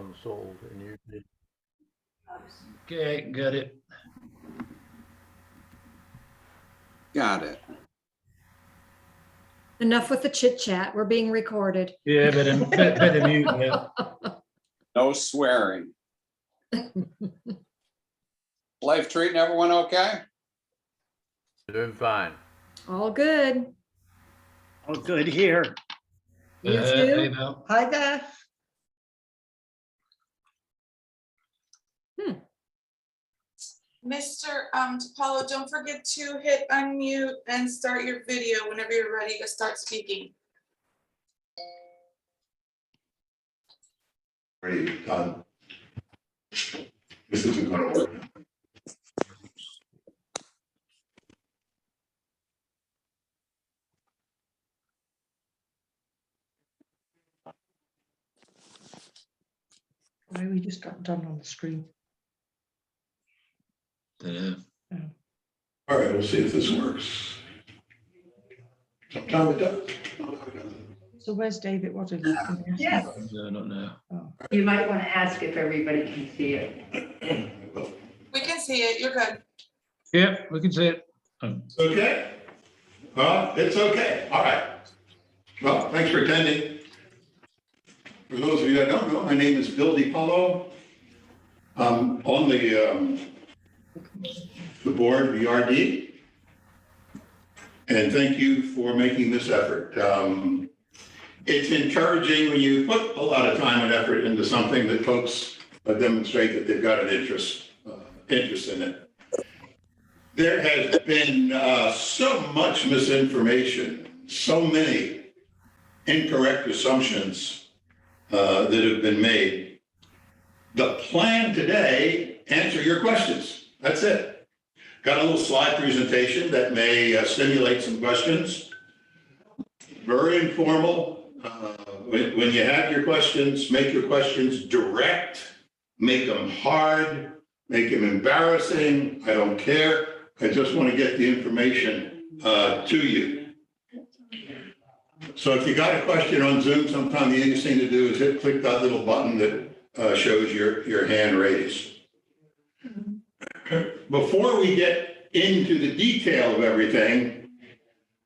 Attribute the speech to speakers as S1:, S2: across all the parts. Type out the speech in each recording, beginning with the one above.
S1: unsold, and you did.
S2: Okay, got it.
S3: Got it.
S4: Enough with the chit chat. We're being recorded.
S2: Yeah, better mute now.
S3: No swearing. Life treating everyone okay?
S1: Doing fine.
S4: All good.
S5: Oh, good here.
S4: You
S2: Hey,
S4: too?
S2: Mel.
S6: Hi there.
S7: Mr. DiPaolo, don't forget to hit unmute and start your video whenever you're ready to start speaking.
S8: Ready, done. This isn't gonna work.
S6: Why we just got done on the screen?
S8: All right, we'll see if this works. Sometimes it does.
S6: So where's David? What are you?
S9: Yes,
S2: No, not now.
S9: you might want to ask if everybody can see it.
S7: We can see it, you're good.
S2: Yeah, we can see it.
S8: Okay? It's okay. All right. Well, thanks for attending. For those of you that don't know, my name is Bill DiPaolo. I'm on the board, BRD. And thank you for making this effort. It's encouraging when you put a lot of time and effort into something that folks demonstrate that they've got an interest in it. There has been so much misinformation, so many incorrect assumptions that have been made. The plan today, answer your questions. That's it. Got a little slide presentation that may stimulate some questions. Very informal. When you have your questions, make your questions direct, make them hard, make them embarrassing. I don't care. I just want to get the information to you. So if you got a question on Zoom, sometime the easiest thing to do is click that little button that shows your hand raised. Before we get into the detail of everything,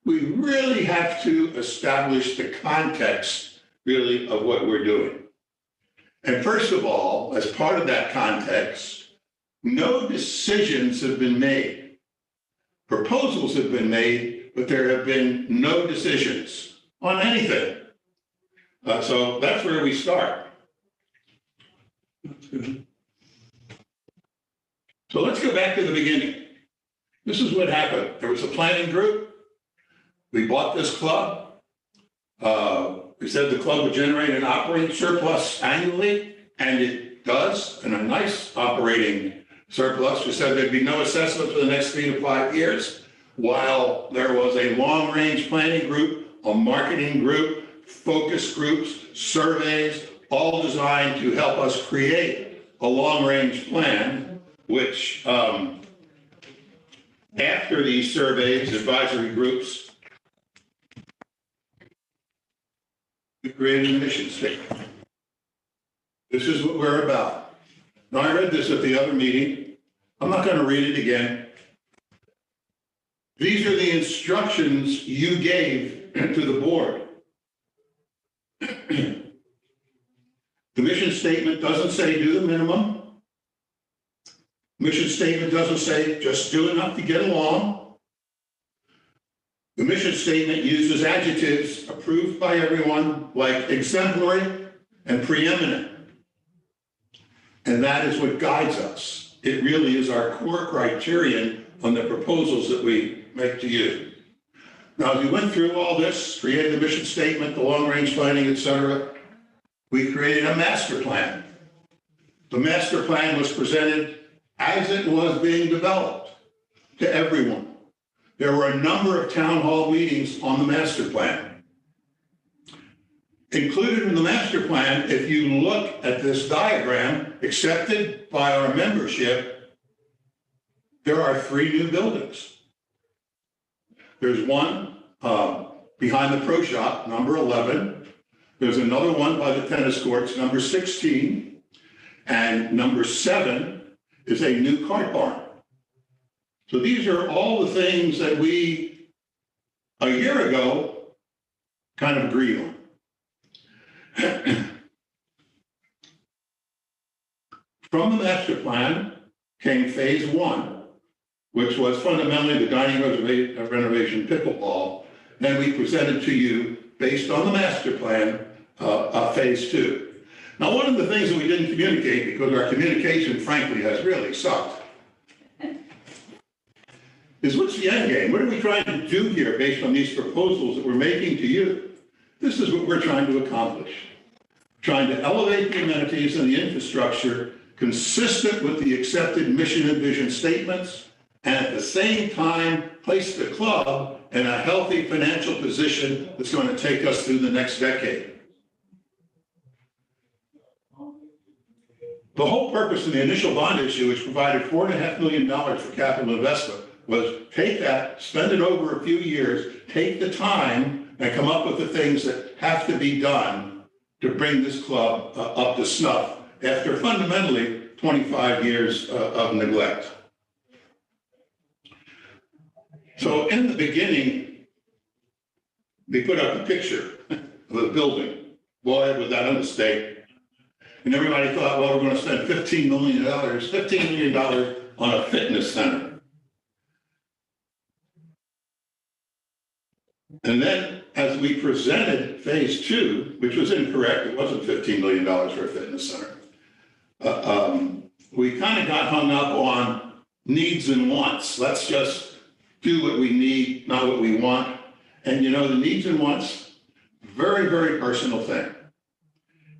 S8: we really have to establish the context, really, of what we're doing. And first of all, as part of that context, no decisions have been made. Proposals have been made, but there have been no decisions on anything. So that's where we start. So let's go back to the beginning. This is what happened. There was a planning group. We bought this club. We said the club would generate an operating surplus annually, and it does, and a nice operating surplus. We said there'd be no assessment for the next 3 to 5 years, while there was a long-range planning group, a marketing group, focus groups, surveys, all designed to help us create a long-range plan, which after these surveys, advisory groups, we created a mission statement. This is what we're about. Now, I read this at the other meeting. I'm not going to read it again. These are the instructions you gave to the board. The mission statement doesn't say do the minimum. Mission statement doesn't say just do enough to get along. The mission statement uses adjectives approved by everyone like exemplary and preeminent. And that is what guides us. It really is our core criterion on the proposals that we make to you. Now, as we went through all this, created the mission statement, the long-range planning, et cetera, we created a master plan. The master plan was presented as it was being developed to everyone. There were a number of town hall meetings on the master plan. Included in the master plan, if you look at this diagram accepted by our membership, there are 3 new buildings. There's one behind the pro shop, number 11. There's another one by the tennis courts, number 16. And number 7 is a new car barn. So these are all the things that we, a year ago, kind of agreed on. From the master plan came phase 1, which was fundamentally the dining renovation pickleball. Then we presented to you, based on the master plan, phase 2. Now, one of the things that we didn't communicate, because our communication, frankly, has really sucked, is what's the end game? What are we trying to do here based on these proposals that we're making to you? This is what we're trying to accomplish. Trying to elevate the amenities and the infrastructure consistent with the accepted mission and vision statements, and at the same time, place the club in a healthy financial position that's going to take us through the next decade. The whole purpose of the initial bond issue, which provided $4.5 million for capital investment, was take that, spend it over a few years, take the time and come up with the things that have to be done to bring this club up to snuff after fundamentally 25 years of neglect. So in the beginning, they put up a picture of a building. Boy, was that a mistake. And everybody thought, well, we're going to spend $15 million on a fitness center. And then as we presented phase 2, which was incorrect, it wasn't $15 million for a fitness center. We kind of got hung up on needs and wants. Let's just do what we need, not what we want. And you know, the needs and wants, very, very personal thing.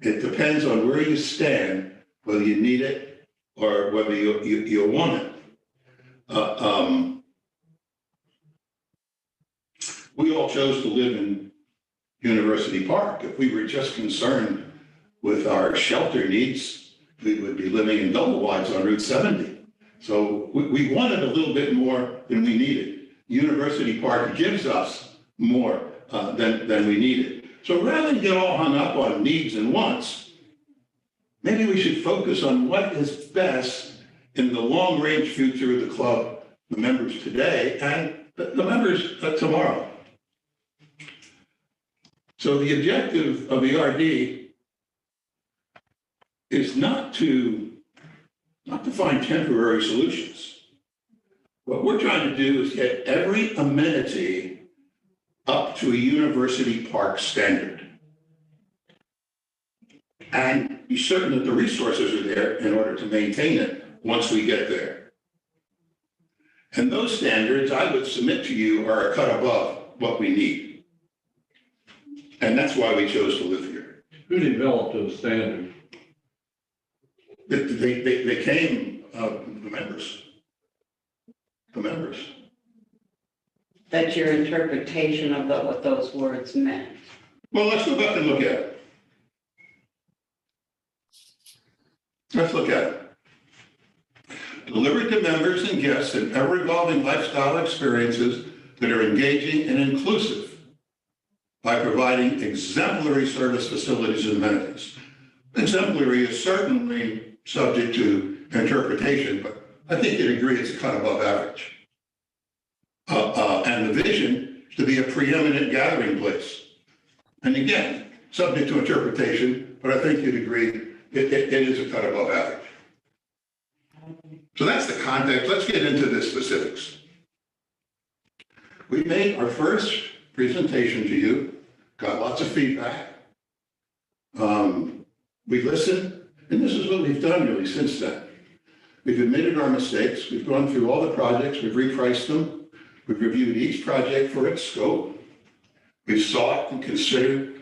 S8: It depends on where you stand, whether you need it or whether you want it. We all chose to live in University Park. If we were just concerned with our shelter needs, we would be living in double wides on Route 70. So we wanted a little bit more than we needed. University Park gives us more than we needed. So rather than get all hung up on needs and wants, maybe we should focus on what is best in the long-range future of the club, the members today, and the members tomorrow. So the objective of the RD is not to find temporary solutions. What we're trying to do is get every amenity up to a University Park standard and be certain that the resources are there in order to maintain it once we get there. And those standards, I would submit to you, are a cut above what we need. And that's why we chose to live here.
S1: Who developed those standards?
S8: They came, the members. The members.
S9: That's your interpretation of what those words meant.
S8: Well, let's go back and look at it. Let's look at it. Delivered to members and guests in ever-evolving lifestyle experiences that are engaging and inclusive by providing exemplary service facilities and amenities. Exemplary is certainly subject to interpretation, but I think you'd agree it's a cut above average. And the vision is to be a preeminent gathering place. And again, subject to interpretation, but I think you'd agree it is a cut above average. So that's the context. Let's get into the specifics. We made our first presentation to you, got lots of feedback. We listened, and this is what we've done really since then. We've admitted our mistakes. We've gone through all the projects. We've repriced them. We've reviewed each project for its scope. We've sought and considered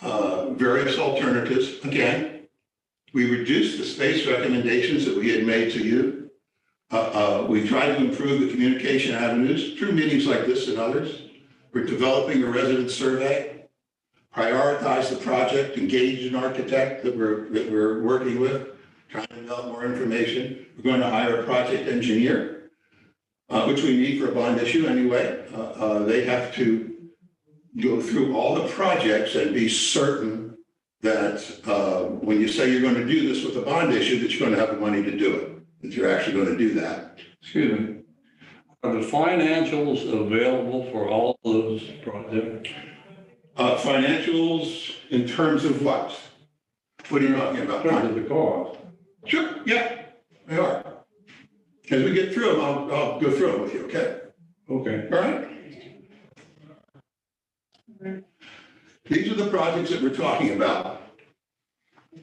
S8: various alternatives. Again, we reduced the space recommendations that we had made to you. We tried to improve the communication avenues through meetings like this and others. We're developing a resident survey, prioritize the project, engage an architect that we're working with, trying to develop more information. We're going to hire a project engineer, which we need for a bond issue anyway. They have to go through all the projects and be certain that when you say you're going to do this with a bond issue, that you're going to have the money to do it, that you're actually going to do that.
S1: Excuse me. Are the financials available for all those projects?
S8: Financials in terms of what? What are you talking
S1: In
S8: about?
S1: terms of the cost?
S8: Sure, yeah, they are. As we get through them, I'll go through them with you, okay?
S1: Okay.
S8: All right? These are the projects that we're talking about.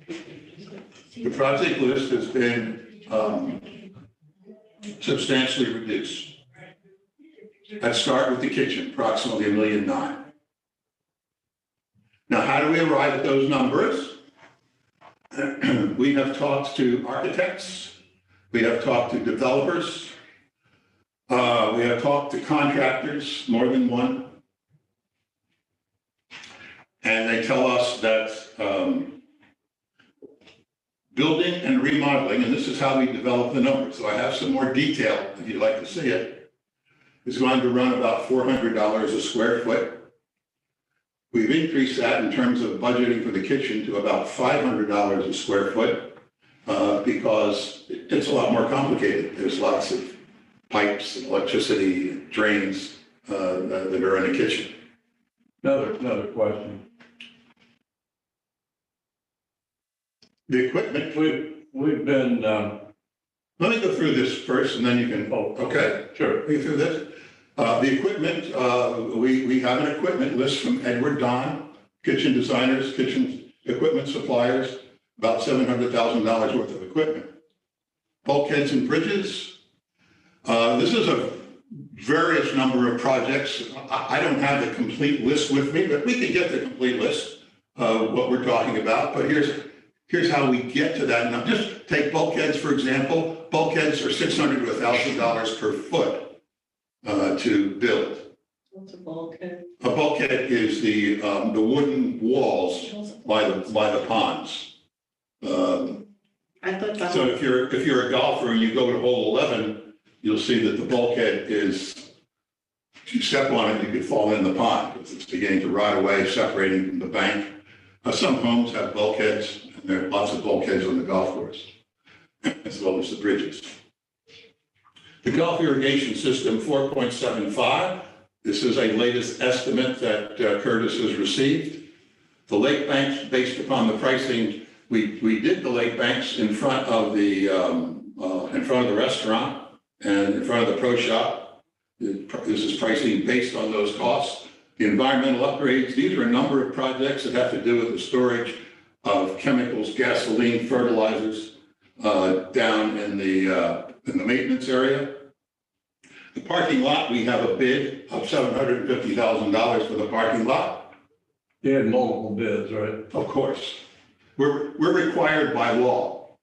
S8: The project list has been substantially reduced. Let's start with the kitchen, approximately $1.9 million. Now, how do we arrive at those numbers? We have talked to architects. We have talked to developers. We have talked to contractors, more than one. And they tell us that building and remodeling, and this is how we develop the numbers, so I have some more detail if you'd like to see it, is going to run about $400 a square foot. We've increased that in terms of budgeting for the kitchen to about $500 a square foot because it's a lot more complicated. There's lots of pipes, and electricity, and drains that are in the kitchen.
S1: Another question.
S8: The equipment,
S1: We've been,
S8: let me go through this first and then you can, okay,
S1: sure.
S8: go through this. The equipment, we have an equipment list from Edward Don, kitchen designers, kitchen equipment suppliers, about $700,000 worth of equipment. Bulkheads and bridges. This is a various number of projects. I don't have the complete list with me, but we can get the complete list of what we're talking about. But here's how we get to that. Now, just take bulkheads, for example. Bulkheads are $600 to $1,000 per foot to build.
S9: What's a bulkhead?
S8: A bulkhead is the wooden walls by the ponds.
S9: I thought that.
S8: So if you're a golfer and you go to hole 11, you'll see that the bulkhead is, if you step on it, you could fall in the pond because it's beginning to rot away, separating from the bank. Some homes have bulkheads, and there are lots of bulkheads on the golf course, as well as the bridges. The Gulf irrigation system, 4.75. This is a latest estimate that Curtis has received. The lake banks, based upon the pricing, we did the lake banks in front of the restaurant and in front of the pro shop. This is pricing based on those costs. The environmental upgrades, these are a number of projects that have to do with the storage of chemicals, gasoline, fertilizers down in the maintenance area. The parking lot, we have a bid of $750,000 for the parking lot.
S1: You had multiple bids, right?
S8: Of course. We're required by law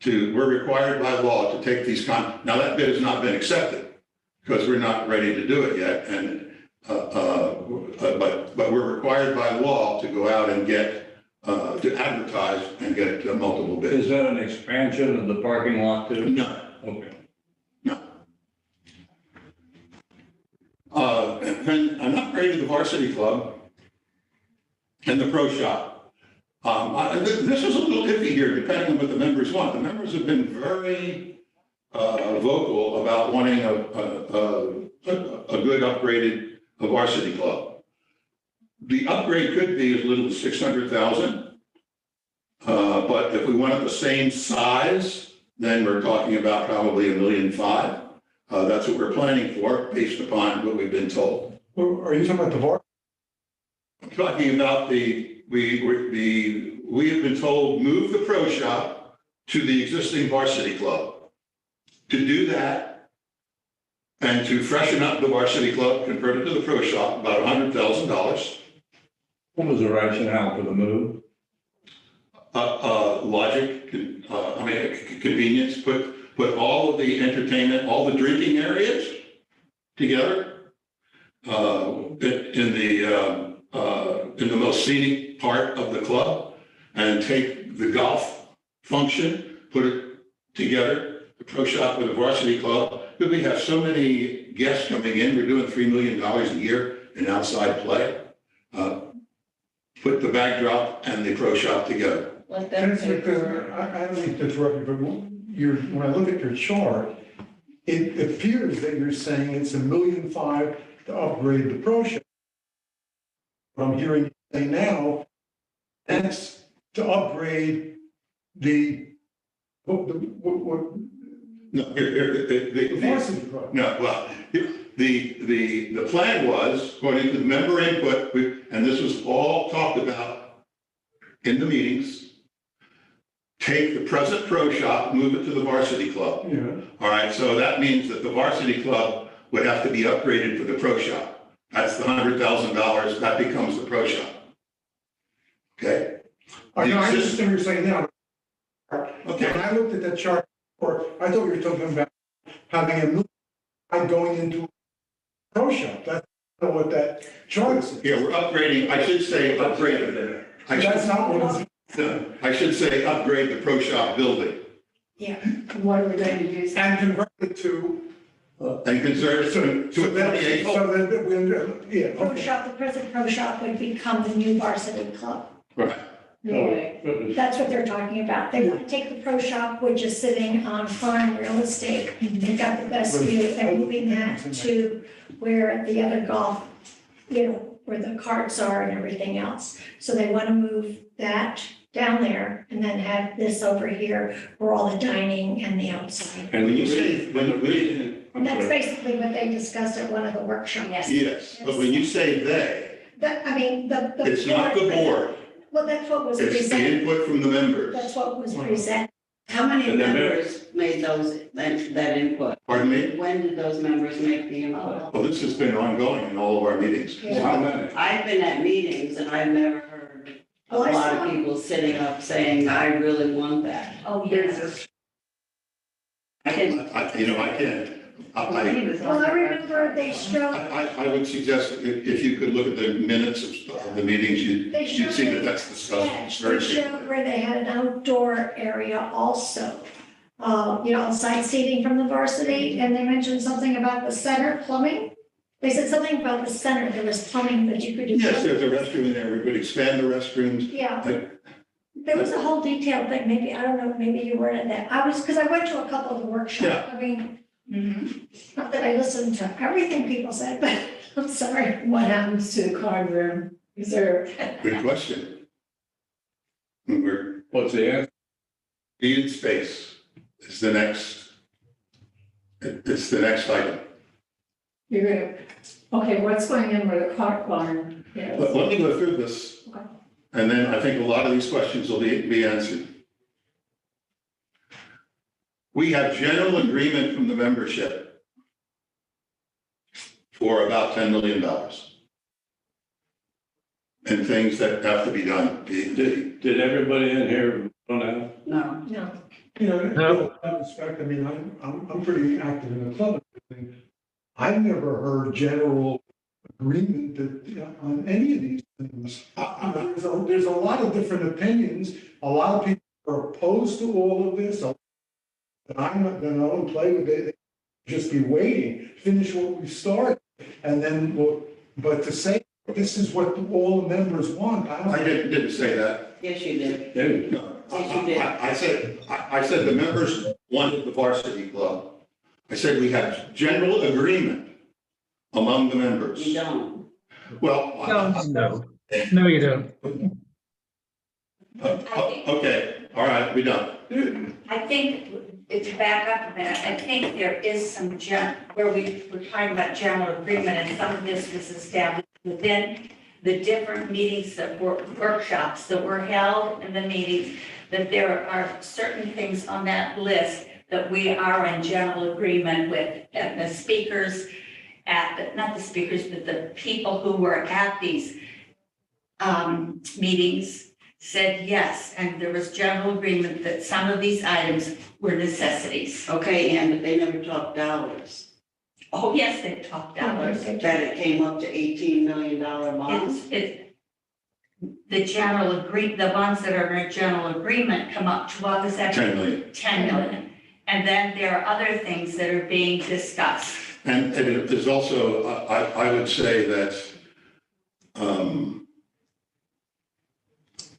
S8: to take these now that bid has not been accepted because we're not ready to do it yet. And but we're required by law to go out and get to advertise and get multiple bids.
S1: Is that an expansion of the parking lot too?
S8: No.
S1: Okay.
S8: And an upgrade of the varsity club and the pro shop. This is a little iffy here, depending on what the members want. The members have been very vocal about wanting a good upgraded varsity club. The upgrade could be as little as $600,000. But if we want it the same size, then we're talking about probably $1.5 million. That's what we're planning for, based upon what we've been told.
S1: Are you talking about the varsity?
S8: I'm talking about we have been told, move the pro shop to the existing varsity club. To do that and to freshen up the varsity club, convert it to the pro shop, about $100,000.
S1: What was the rationale for the move?
S8: Logic, convenience, put all of the entertainment, all the drinking areas together in the most scenic part of the club, and take the golf function, put it together, the pro shop with the varsity club, because we have so many guests coming in. We're doing $3 million a year in outside play. put the backdrop and the pro shop together.
S9: Let them
S10: That's
S9: pay
S10: because,
S9: for it.
S10: I don't mean to interrupt you, but when I look at your chart, it appears that you're saying it's $1.5 million to upgrade the pro shop. What I'm hearing you say now, that's to upgrade the, what,
S8: No,
S10: the varsity pro.
S8: no, well, the plan was, according to the member input, and this was all talked about in the meetings, take the present pro shop, move it to the varsity club.
S10: Yeah.
S8: All right, so that means that the varsity club would have to be upgraded for the pro shop. That's the $100,000, that becomes the pro shop. Okay?
S10: I know, I understand what you're saying now.
S8: Okay.
S10: When I looked at that chart, before, I thought you were talking about having $1 million going into a pro shop. That's not what that chart says.
S8: Yeah, we're upgrading, I should say upgraded.
S10: That's not what it's.
S8: I should say upgrade the pro shop building
S9: What are we going to do?
S10: And convert it to.
S8: and conserve
S10: So
S8: to a
S10: that,
S8: 28.
S10: so that we, yeah,
S11: Pro
S10: okay.
S11: shop, the present pro shop would become the new varsity club.
S8: Right.
S11: That's what they're talking about. They want to take the pro shop, which is sitting on farm real estate. They've got the best view. They're moving that to where the other golf, where the carts are and everything else. So they want to move that down there and then have this over here where all the dining and the outside.
S8: And when you say, I'm
S11: That's
S8: sorry.
S11: basically what they discussed at one of the workshops.
S8: Yes, but when you say they,
S11: That, I mean, the.
S8: it's not the board,
S11: Well, that's what was
S8: it's the
S11: presented.
S8: input from the members.
S11: That's what was presented.
S9: How many
S1: And then
S9: members made that input?
S8: Pardon me?
S9: When did those members make the input?
S8: Well, this has been ongoing in all of our meetings.
S1: How many?
S9: I've been at meetings and I've never heard a
S11: Well, I
S9: lot
S11: saw-
S9: of people sitting up saying, I really want that.
S11: Oh, yes.
S8: I can't,
S11: Well, I remember they showed,
S8: I would suggest if you could look at the minutes of the meetings,
S11: They
S8: you'd see that that's
S11: yeah,
S8: discussed.
S11: they
S8: Very
S11: showed where they had an outdoor area also. Outside seating from the varsity, and they mentioned something about the center plumbing. They said something about the center, there was plumbing that you could do.
S8: Yes, there's a restroom in there, we could expand the restrooms.
S11: Yeah.
S8: Like-
S11: There was a whole detailed thing, maybe, I don't know, maybe you weren't at that. Because I went to a couple of the workshops. I mean, not that I listened to everything people said, but I'm sorry.
S9: What happens to the card room? Is there?
S8: Good question. We're,
S1: What's the answer?
S8: needed space is the next, it's the next item.
S9: You're gonna, okay, what's going in where the cart barn is?
S8: But let me go through this,
S11: Okay.
S8: and then I think a lot of these questions will be answered. We have general agreement from the membership for about $10 million. And things that have to be done.
S1: Did everybody in here run out?
S9: No.
S11: No.
S10: You know,
S2: No.
S10: in that respect, I mean, I'm pretty active in the club. I've never heard general agreement that, on any of these things. There's a lot of different opinions. A lot of people are opposed to all of this. And I'm not, then I don't play with it. They just be waiting, finish what we started. And then, but to say this is what all the members want,
S8: I didn't say that.
S9: Yes, you did.
S1: David?
S8: No,
S9: Yes, you did.
S8: I said the members wanted the varsity club. I said we have general agreement among the members.
S9: You don't.
S8: Well.
S2: No, you don't.
S8: Okay, all right, we're done.
S12: I think, to back up a minute, I think there is some where we were talking about general agreement, and some of this was established within the different meetings that were workshops that were held in the meetings, that there are certain things on that list that we are in general agreement with, and the speakers not the speakers, but the people who were at these meetings said yes, and there was general agreement that some of these items were necessities.
S9: Okay, Ann, but they never talked dollars.
S12: Oh, yes, they talked dollars.
S9: That it came up to $18 million bonds.
S12: The ones that are in a general agreement come up to, what was that?
S8: 10 million.
S12: 10 million. And then there are other things that are being discussed.
S8: And there's also, I would say that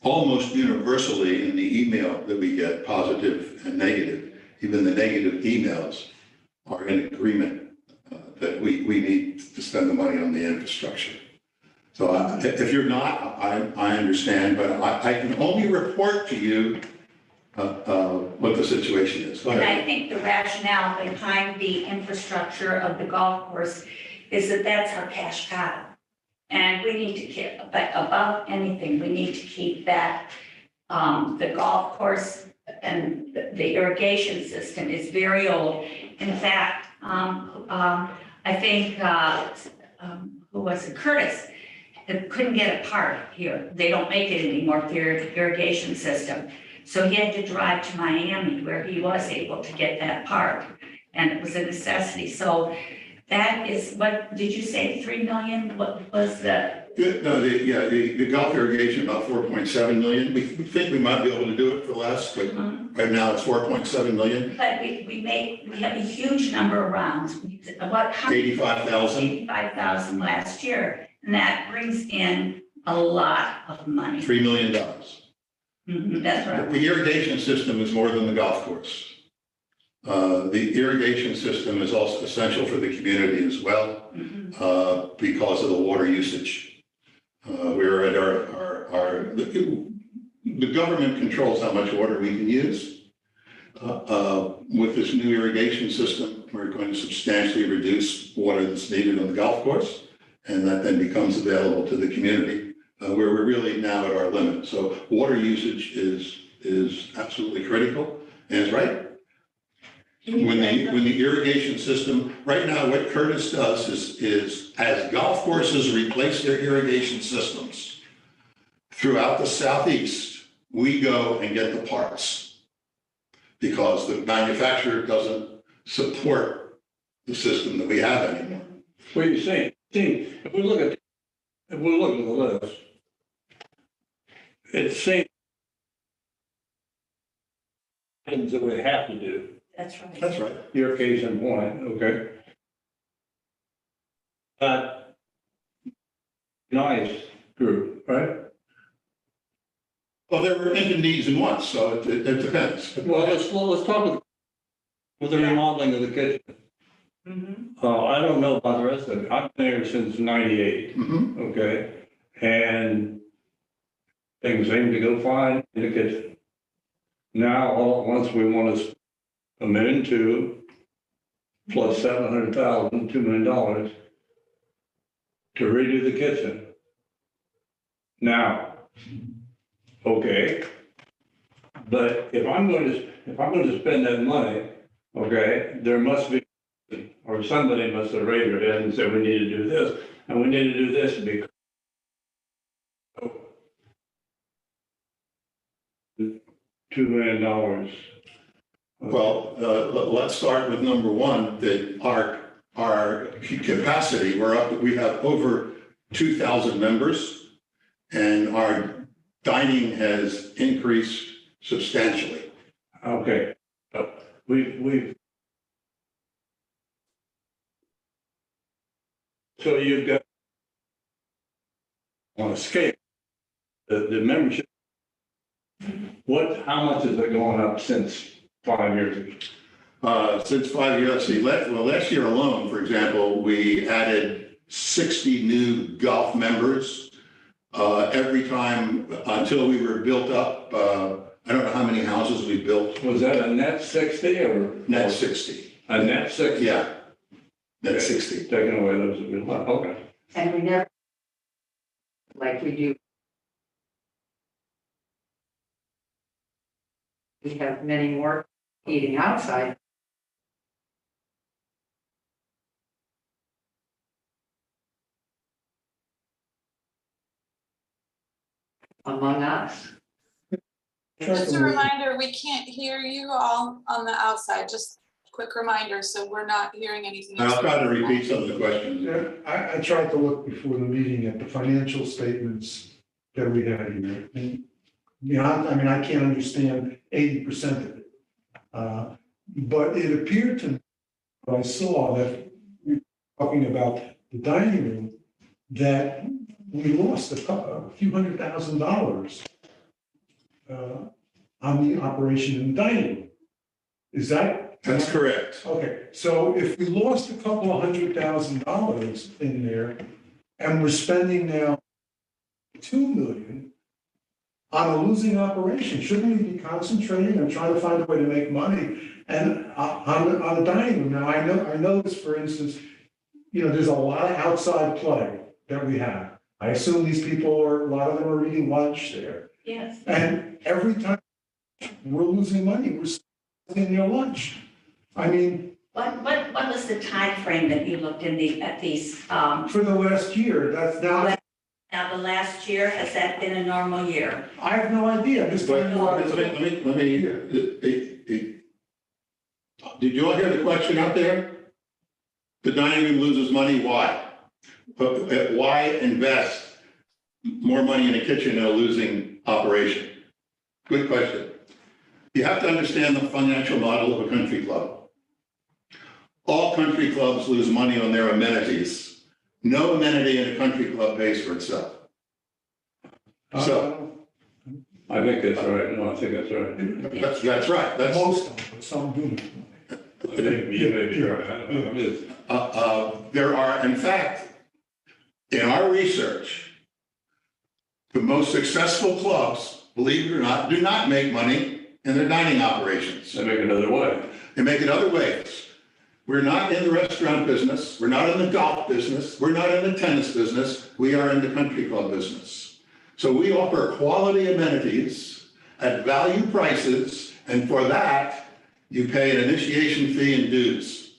S8: almost universally in the email that we get, positive and negative, even the negative emails are in agreement that we need to spend the money on the infrastructure. So if you're not, I understand, but I can only report to you what the situation is. Go
S12: And
S8: ahead.
S12: I think the rationale behind the infrastructure of the golf course is that that's our cash cow. And we need to keep, but above anything, we need to keep that, the golf course and the irrigation system is very old. In fact, I think, who was it, Curtis, couldn't get a part here. They don't make it anymore for their irrigation system. So he had to drive to Miami where he was able to get that part. And it was a necessity. So that is, what, did you say 3 million? What was the?
S8: No, the golf irrigation, about 4.7 million. We think we might be able to do it for less, but right now it's 4.7 million.
S12: But we have a huge number of rounds. About
S8: 85,000.
S12: 85,000 last year. And that brings in a lot of money.
S8: $3 million.
S12: That's right.
S8: The irrigation system is more than the golf course. The irrigation system is also essential for the community as well, because of the water usage. We're at the government controls how much water we can use. With this new irrigation system, we're going to substantially reduce water that's needed on the golf course, and that then becomes available to the community, where we're really now at our limit. So water usage is absolutely critical, and it's right. When the irrigation system, right now, what Curtis does is as golf courses replace their irrigation systems throughout the southeast, we go and get the parts because the manufacturer doesn't support the system that we have anymore.
S1: What you're saying, if we look at the list, it's saying things that we have to do.
S12: That's right.
S8: That's right.
S1: Your case in point, okay? But nice group, right?
S8: Well, there were infinite needs in once, so it depends.
S1: Well, let's talk with the remodeling of the kitchen. I don't know about the rest of it. I've been here since '98, okay? And things seem to go fine in the kitchen. Now, all at once, we want to $1.2 million plus $700,000, $2 million to redo the kitchen. Now, okay, but if I'm going to spend that money, okay, there must be, or somebody must have raised their hand and said we need to do this, and we need to do this because $2 million.
S8: Well, let's start with number one, that our capacity, we have over 2,000 members, and our dining has increased substantially.
S1: Okay, so so you've got on a scale, the membership, how much is it going up since 5 years ago?
S8: Since 5 years, last year alone, for example, we added 60 new golf members. Every time until we were built up, I don't know how many houses we built.
S1: Was that a net 60 or?
S8: Net 60.
S1: A net 60?
S8: Yeah, net 60.
S1: Taking away those that we left, okay.
S9: And we never, like we do. We have many more eating outside. Among us.
S7: Just a reminder, we can't hear you all on the outside. Just quick reminder, so we're not hearing anything.
S8: I'll try to repeat some of the questions.
S10: Yeah, I tried to look before the meeting at the financial statements that we had here. And, you know, I mean, I can't understand 80% of it. But it appeared to me, when I saw that we were talking about the dining room, that we lost a few $100,000 on the operation in the dining room. Is that?
S8: That's correct.
S10: Okay, so if we lost a couple of $100,000 in there and we're spending now 2 million on a losing operation, shouldn't we be concentrating on trying to find a way to make money and on the dining room? Now, I know this, for instance, there's a lot of outside play that we have. I assume these people a lot of them are eating lunch there.
S12: Yes.
S10: And every time we're losing money, we're spending their lunch. I mean,
S12: What was the time frame that you looked at these,
S10: for the last year, that's now,
S12: now the last year, has that been a normal year?
S10: I have no idea, I'm just
S8: But
S10: telling you what.
S8: Did you all hear the question out there? The dining room loses money, why? Why invest more money in a kitchen in a losing operation? Good question. You have to understand the financial model of a country club. All country clubs lose money on their amenities. No amenity in a country club pays for itself. So
S1: I think that's right. No, I think that's right.
S8: that's right. That's
S10: Most of them, but some do.
S1: I think you may be right. I don't know. It is.
S8: there are, in fact, in our research, the most successful clubs, believe it or not, do not make money in their dining operations.
S1: They make another way.
S8: They make it other ways. We're not in the restaurant business. We're not in the golf business. We're not in the tennis business. We are in the country club business. So we offer quality amenities at value prices, and for that, you pay an initiation fee and dues.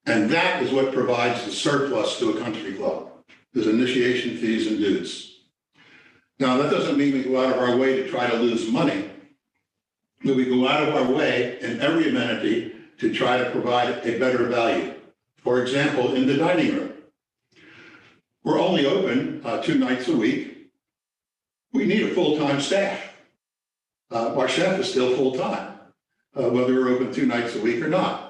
S8: And that is what provides the surplus to a country club, is initiation fees and dues. Now, that doesn't mean we go out of our way to try to lose money, but we go out of our way in every amenity to try to provide a better value. For example, in the dining room, we're only open 2 nights a week. We need a full-time staff. Our chef is still full-time, whether we're open 2 nights a week or not.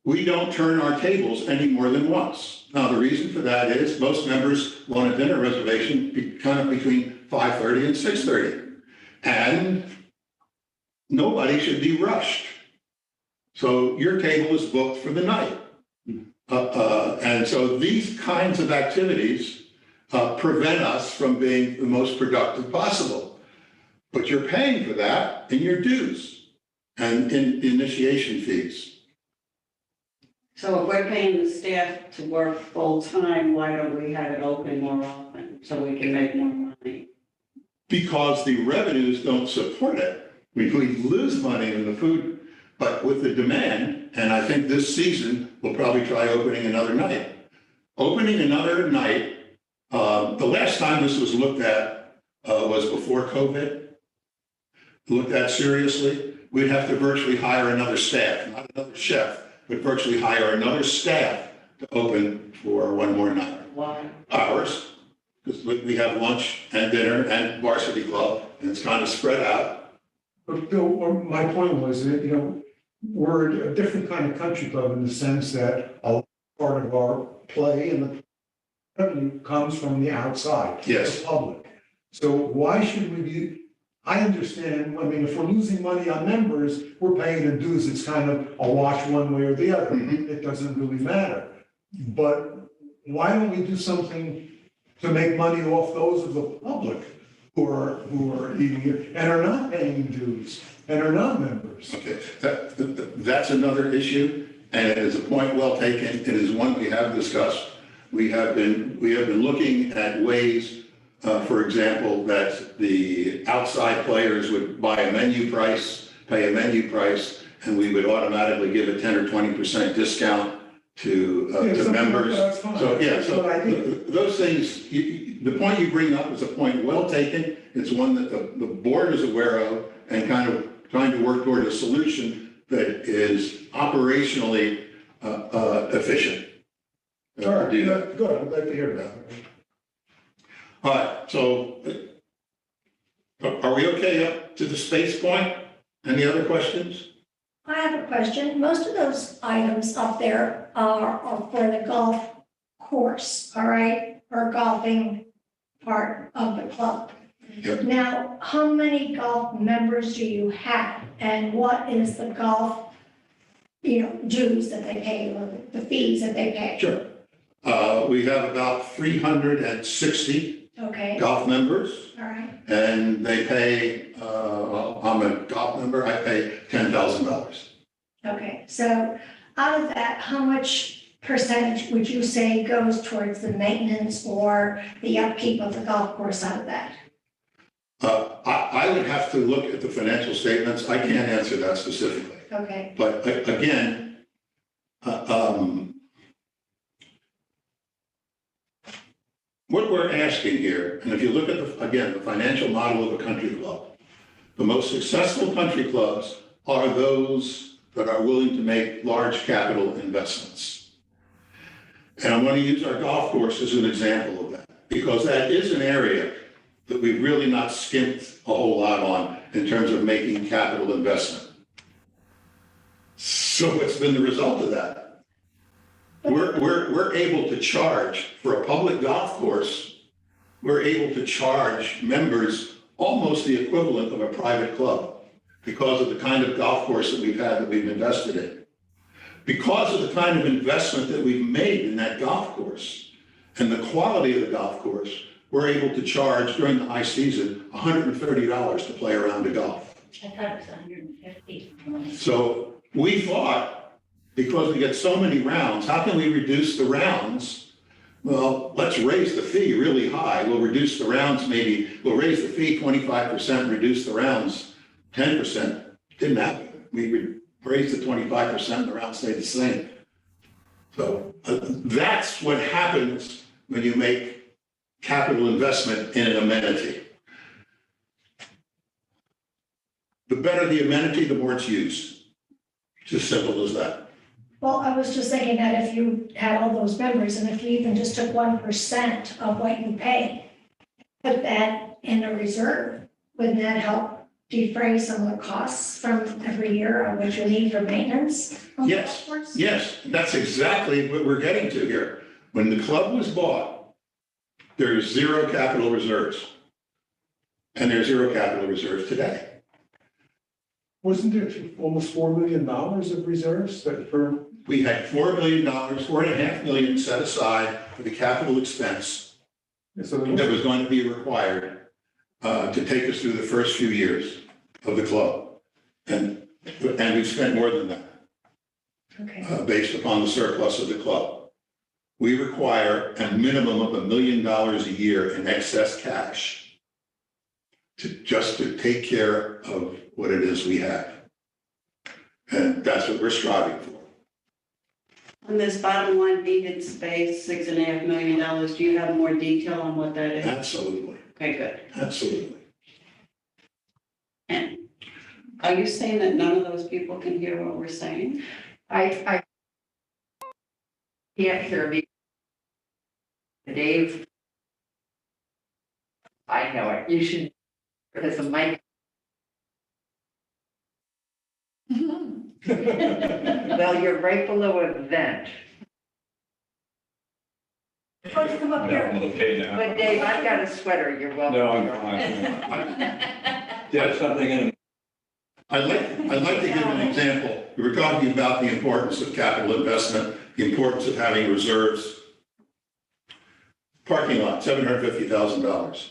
S8: We don't turn our tables any more than once. Now, the reason for that is most members want a dinner reservation kind of between 5:30 and 6:30. And nobody should be rushed. So your table is booked for the night. And so these kinds of activities prevent us from being the most productive possible. But you're paying for that in your dues and in initiation fees.
S9: So if we're paying the staff to work full-time, why don't we have it open more often so we can make more money?
S8: Because the revenues don't support it. We lose money in the food, but with the demand, and I think this season, we'll probably try opening another night. Opening another night, the last time this was looked at was before COVID. Looked at seriously, we'd have to virtually hire another staff, not another chef, but virtually hire another staff to open for one more night.
S9: Why?
S8: Hours, because we have lunch and dinner and varsity club, and it's kind of spread out.
S10: But Bill, my point was that, we're a different kind of country club in the sense that a part of our play and the revenue comes from the outside.
S8: Yes.
S10: The public. So why should we be, I understand, if we're losing money on members, we're paying the dues, it's kind of a wash one way or the other.
S8: Mm-hmm.
S10: It doesn't really matter. But why don't we do something to make money off those of the public who are eating it and are not paying dues and are not members?
S8: Okay, that's another issue, and it is a point well taken. It is one we have discussed. We have been looking at ways, for example, that the outside players would buy a menu price, pay a menu price, and we would automatically give a 10 or 20% discount to members.
S10: That's fine.
S8: So, yeah,
S10: That's
S8: so
S10: what I do.
S8: those things, the point you bring up is a point well taken. It's one that the board is aware of and kind of trying to work toward a solution that is operationally efficient.
S10: All right,
S8: Do that.
S10: good, I'm glad to hear that.
S8: All right, so are we okay up to the space point? Any other questions?
S11: I have a question. Most of those items up there are for the golf course, all right, or golfing part of the club.
S8: Yep.
S11: Now, how many golf members do you have? And what is the golf, dues that they pay or the fees that they pay?
S8: Sure. We have about 360
S11: Okay,
S8: golf members,
S11: all right.
S8: and they pay, I'm a golf member, I pay $10,000.
S11: Okay, so out of that, how much percentage would you say goes towards the maintenance or the upkeep of the golf course out of that?
S8: I would have to look at the financial statements. I can't answer that specifically.
S11: Okay,
S8: But again, what we're asking here, and if you look at, the financial model of a country club, the most successful country clubs are those that are willing to make large capital investments. And I'm going to use our golf course as an example of that, because that is an area that we've really not skimped a whole lot on in terms of making capital investment. So what's been the result of that? We're able to charge for a public golf course, we're able to charge members almost the equivalent of a private club because of the kind of golf course that we've had, that we've invested in. Because of the kind of investment that we've made in that golf course and the quality of the golf course, we're able to charge during the high season $130 to play a round of golf.
S12: I thought it was 150.
S8: So we thought, because we get so many rounds, how can we reduce the rounds? Well, let's raise the fee really high. We'll reduce the rounds, we'll raise the fee 25%, reduce the rounds 10%. Didn't happen. We raised the 25% and the rounds stayed the same. So that's what happens when you make capital investment in an amenity. The better the amenity, the more it's used. It's as simple as that.
S11: well, I was just thinking that if you had all those members and if you even just took 1% of what you pay, put that in a reserve, wouldn't that help defray some of the costs from every year of what you need for maintenance?
S8: Yes, yes, that's exactly what we're getting to here. When the club was bought, there's zero capital reserves. And there's zero capital reserves today.
S10: Wasn't there almost $4 million of reserves that for?
S8: We had $4 million, $4.5 million set aside for the capital expense
S10: So
S8: that was going to be required to take us through the first few years of the club. And we've spent more than that,
S11: Okay,
S8: based upon the surplus of the club. We require a minimum of $1 million a year in excess cash to take care of what it is we have. And that's what we're striving for.
S9: On this bottom line, needed space, $6.5 million, do you have more detail on what that is?
S8: Absolutely,
S9: Okay, good.
S8: absolutely.
S9: And are you saying that none of those people can hear what we're saying?
S12: I can't hear me. Dave. I know it. You should, there's a mic. Well, you're right below a vent. Let's come up
S1: No, I'm
S12: here.
S1: okay now.
S12: But Dave, I've got a sweater. You're welcome.
S1: No, I'm fine. There's something in it.
S8: I'd like to give an example. We were talking about the importance of capital investment, the importance of having reserves. Parking lot, $750,000.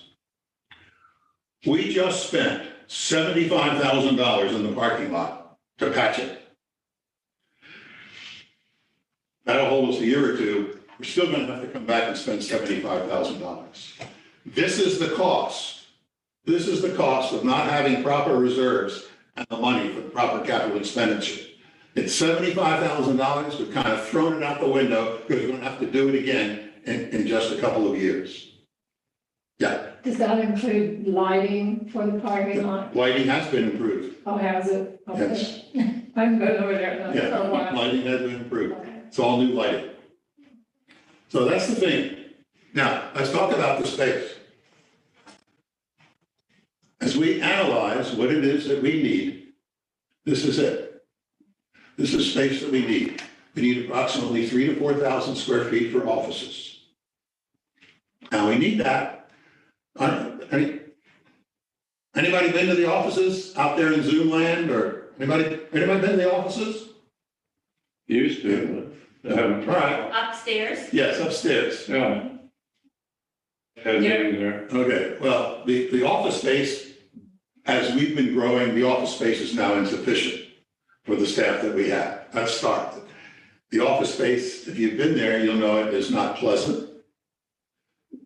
S8: We just spent $75,000 in the parking lot to patch it. That'll hold us a year or two. We're still going to have to come back and spend $75,000. This is the cost. This is the cost of not having proper reserves and the money for the proper capital expenditure. It's $75,000. We've kind of thrown it out the window because we're going to have to do it again in just a couple of years. Yeah,
S13: Does that include lighting for the parking lot?
S8: lighting has been improved.
S13: Oh, has it? Okay.
S8: Yes.
S13: I've been over there for a
S8: Yeah,
S13: while.
S8: lighting has been improved.
S13: Okay.
S8: It's all new lighting. So that's the thing. Now, let's talk about the space. As we analyze what it is that we need, this is it. This is space that we need. We need approximately 3,000 to 4,000 square feet for offices. Now, we need that. Anybody been to the offices out there in Zoom land, or anybody been to the offices?
S1: Used to, but I haven't.
S8: All right,
S12: Upstairs?
S8: yes, upstairs.
S1: Yeah. Had meetings there.
S8: Okay, well, the office space, as we've been growing, the office space is now insufficient for the staff that we have. Let's start. The office space, if you've been there, you'll know it is not pleasant.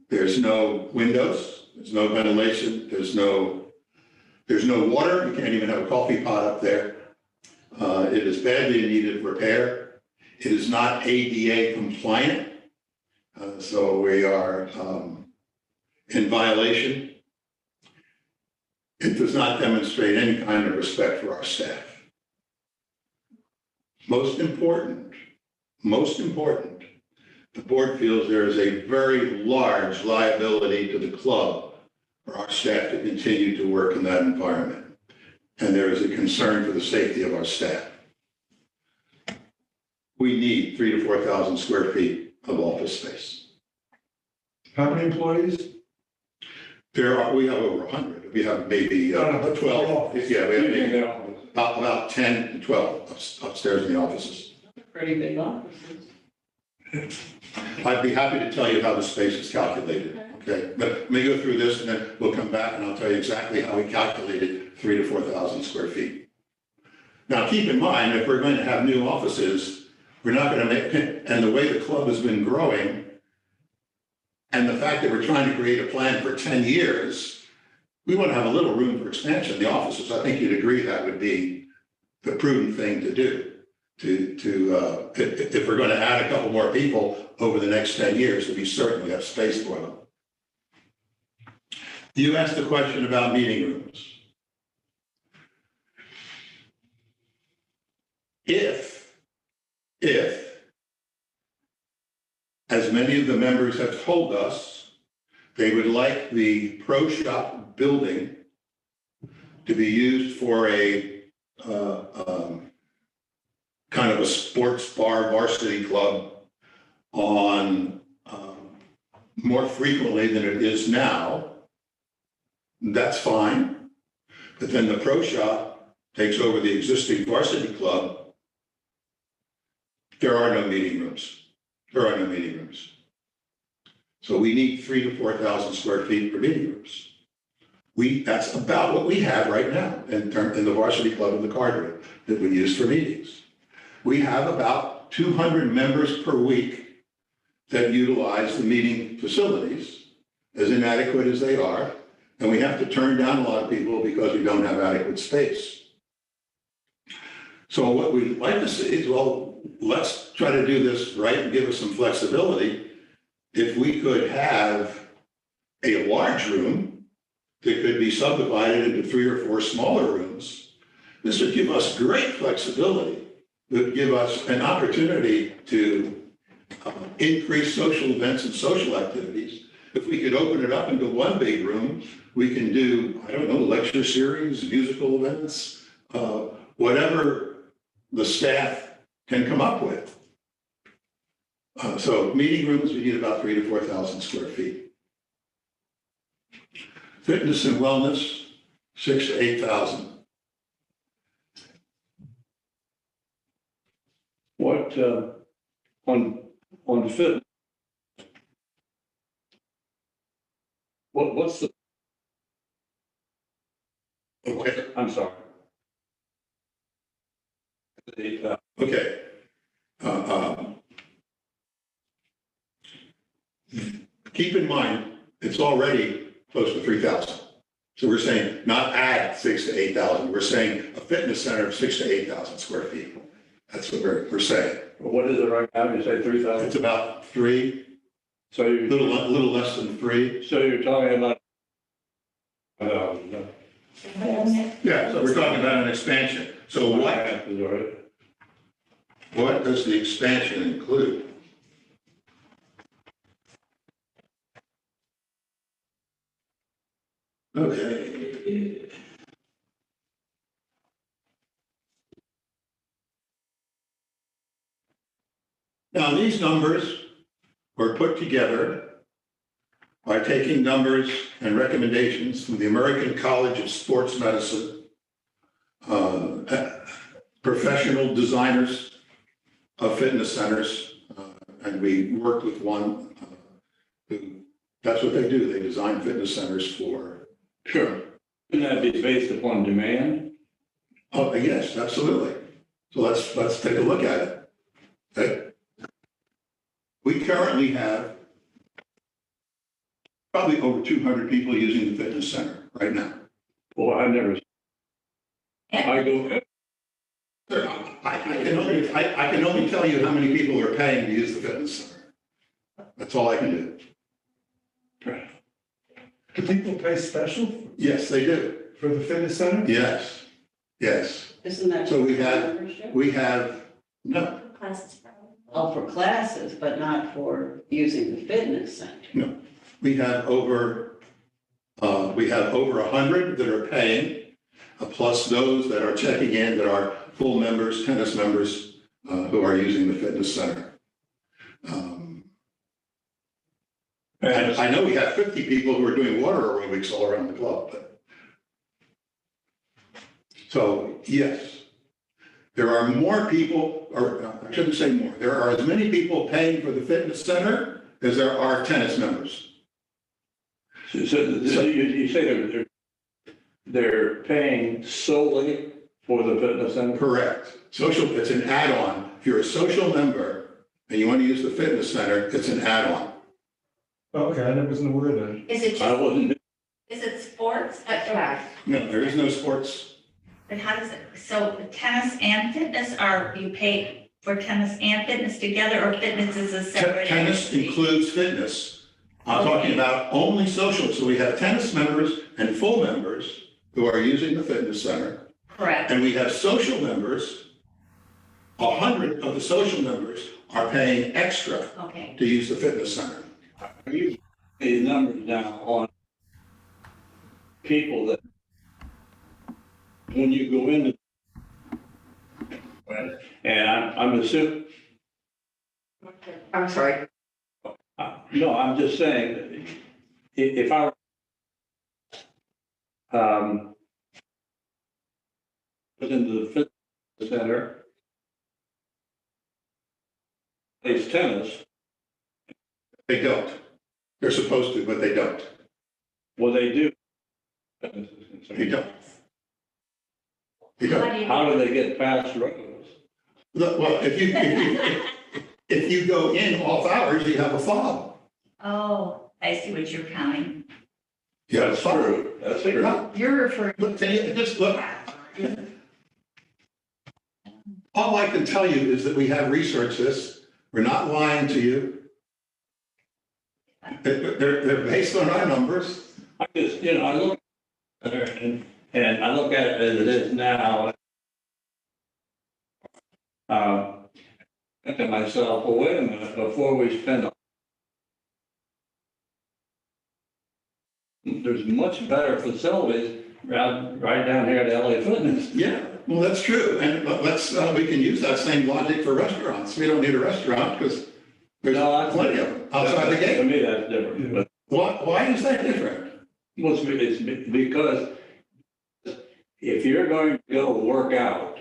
S8: There's no windows, there's no ventilation, there's no water, you can't even have a coffee pot up there. It is badly in need of repair. It is not ADA compliant, so we are in violation. It does not demonstrate any kind of respect for our staff. Most important, the board feels there is a very large liability to the club for our staff to continue to work in that environment. And there is a concern for the safety of our staff. We need 3,000 to 4,000 square feet of office space.
S10: How many employees?
S8: We have over 100. We have maybe 12. Yeah, we have maybe about 10 to 12 upstairs in the offices.
S9: Pretty big offices.
S8: I'd be happy to tell you how the space is calculated, okay? But let me go through this and then we'll come back and I'll tell you exactly how we calculated 3,000 to 4,000 square feet. Now, keep in mind, if we're going to have new offices, we're not going to make, and the way the club has been growing, and the fact that we're trying to create a plan for 10 years, we want to have a little room for expansion in the offices. I think you'd agree that would be the prudent thing to do. If we're going to add a couple more people over the next 10 years, we certainly have space for them. You asked the question about meeting rooms. If, as many of the members have told us, they would like the pro shop building to be used for a kind of a sports bar varsity club on more frequently than it is now, that's fine. But then the pro shop takes over the existing varsity club. There are no meeting rooms. So we need 3,000 to 4,000 square feet for meeting rooms. That's about what we have right now in the varsity club in the card room that we use for meetings. We have about 200 members per week that utilize the meeting facilities, as inadequate as they are, and we have to turn down a lot of people because we don't have adequate space. So what we'd like to see is, well, let's try to do this right and give us some flexibility. If we could have a large room that could be subdivided into 3 or 4 smaller rooms, this would give us great flexibility. It would give us an opportunity to increase social events and social activities. If we could open it up into one big room, we can do, I don't know, lecture series, musical events, whatever the staff can come up with. So meeting rooms, we need about 3,000 to 4,000 square feet. Fitness and wellness, 6,000 to 8,000.
S1: What, on the fitness, what's the,
S8: Okay.
S1: I'm sorry.
S8: Okay. Keep in mind, it's already close to 3,000. So we're saying not add 6,000 to 8,000. We're saying a fitness center of 6,000 to 8,000 square feet. That's what we're saying.
S1: What is it right now? You say 3,000?
S8: It's about 3.
S1: So you
S8: little less than 3.
S1: So you're talking about.
S8: Yeah, so we're talking about an expansion. So what does the expansion include? Okay. Now, these numbers were put together by taking numbers and recommendations from the American College of Sports Medicine, professional designers of fitness centers, and we worked with one who, that's what they do. They design fitness centers for.
S1: Sure. Shouldn't that be based upon demand?
S8: Oh, yes, absolutely. So let's take a look at it. Okay. We currently have probably over 200 people using the fitness center right now.
S1: Well, I never, I go,
S8: I can only tell you how many people are paying to use the fitness center. That's all I can do.
S10: Do people pay special
S8: Yes, they do.
S10: for the fitness center?
S8: Yes, yes.
S9: Isn't that?
S8: So we
S9: just
S8: have-
S9: membership?
S8: We have, no,
S9: Well, for classes, but not for using the fitness center.
S8: we have over 100 that are paying, plus those that are checking in that are full members, tennis members, who are using the fitness center. I know we have 50 people who are doing water aerobics all around the club, but. So, yes, there are more people, or I shouldn't say more, there are as many people paying for the fitness center as there are tennis members.
S1: so you say they're paying solely for the fitness center?
S8: Correct. Social, it's an add-on. If you're a social member and you want to use the fitness center, it's an add-on.
S10: Oh, okay, I wasn't aware of that.
S12: Is it
S1: I
S12: just,
S1: wasn't,
S12: is it sports?
S8: No, there is no sports.
S12: But how does it, so tennis and fitness, are you pay for tennis and fitness together, or fitness is a separate?
S8: Tennis
S12: entity?
S8: includes fitness. I'm talking about only social. So we have tennis members and full members who are using the fitness center.
S12: Correct.
S8: And we have social members. 100 of the social members are paying extra
S12: Okay.
S8: to use the fitness center.
S1: are you these numbers now on people that, when you go into, and I'm assuming,
S9: I'm sorry.
S1: no, I'm just saying, that if I was into the fitness center, plays tennis,
S8: They don't. They're supposed to, but they don't.
S1: well, they do.
S8: They don't. They don't.
S1: How do they get past roads?
S8: Look, well, if you go in off hours, you have a fob.
S12: Oh, I see what you're counting.
S8: You have a
S1: That's
S8: fob.
S1: true, that's true.
S8: No,
S6: You're referring,
S8: look, can you just look? All I can tell you is that we have researched this. We're not lying to you. They're based on our numbers.
S1: I just, I look at it and I look at it as it is now. Think to myself, well, wait a minute, before we spend, there's much better facilities right down here at LA Fitness.
S8: Yeah, well, that's true. And we can use that same logic for restaurants. We don't need a restaurant because there's plenty of them outside the
S1: To
S8: gate.
S1: me, that's different, but
S8: Why is that different?
S1: well, it's because if you're going to go work out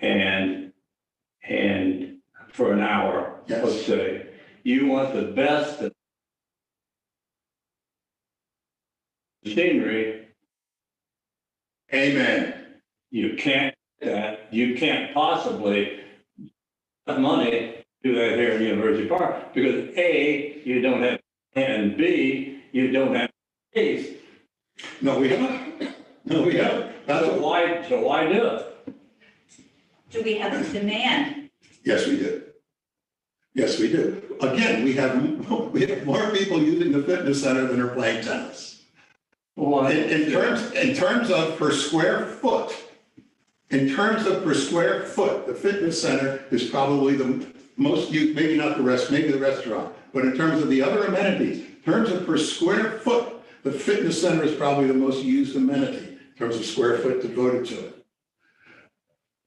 S1: and for an hour,
S8: Yes.
S1: let's say, you want the best machinery,
S8: Amen.
S1: you can't do that. You can't possibly have money to do that here in University Park because A, you don't have, and B, you don't have space.
S8: No, we don't. No, we don't.
S1: So why do it?
S12: Do we have a demand?
S8: Yes, we do. Yes, we do. Again, we have more people using the fitness center than are playing tennis.
S1: Well,
S8: In terms of per square foot, the fitness center is probably the most used, maybe not the rest, maybe the restaurant, but in terms of the other amenities, in terms of per square foot, the fitness center is probably the most used amenity in terms of square foot devoted to it.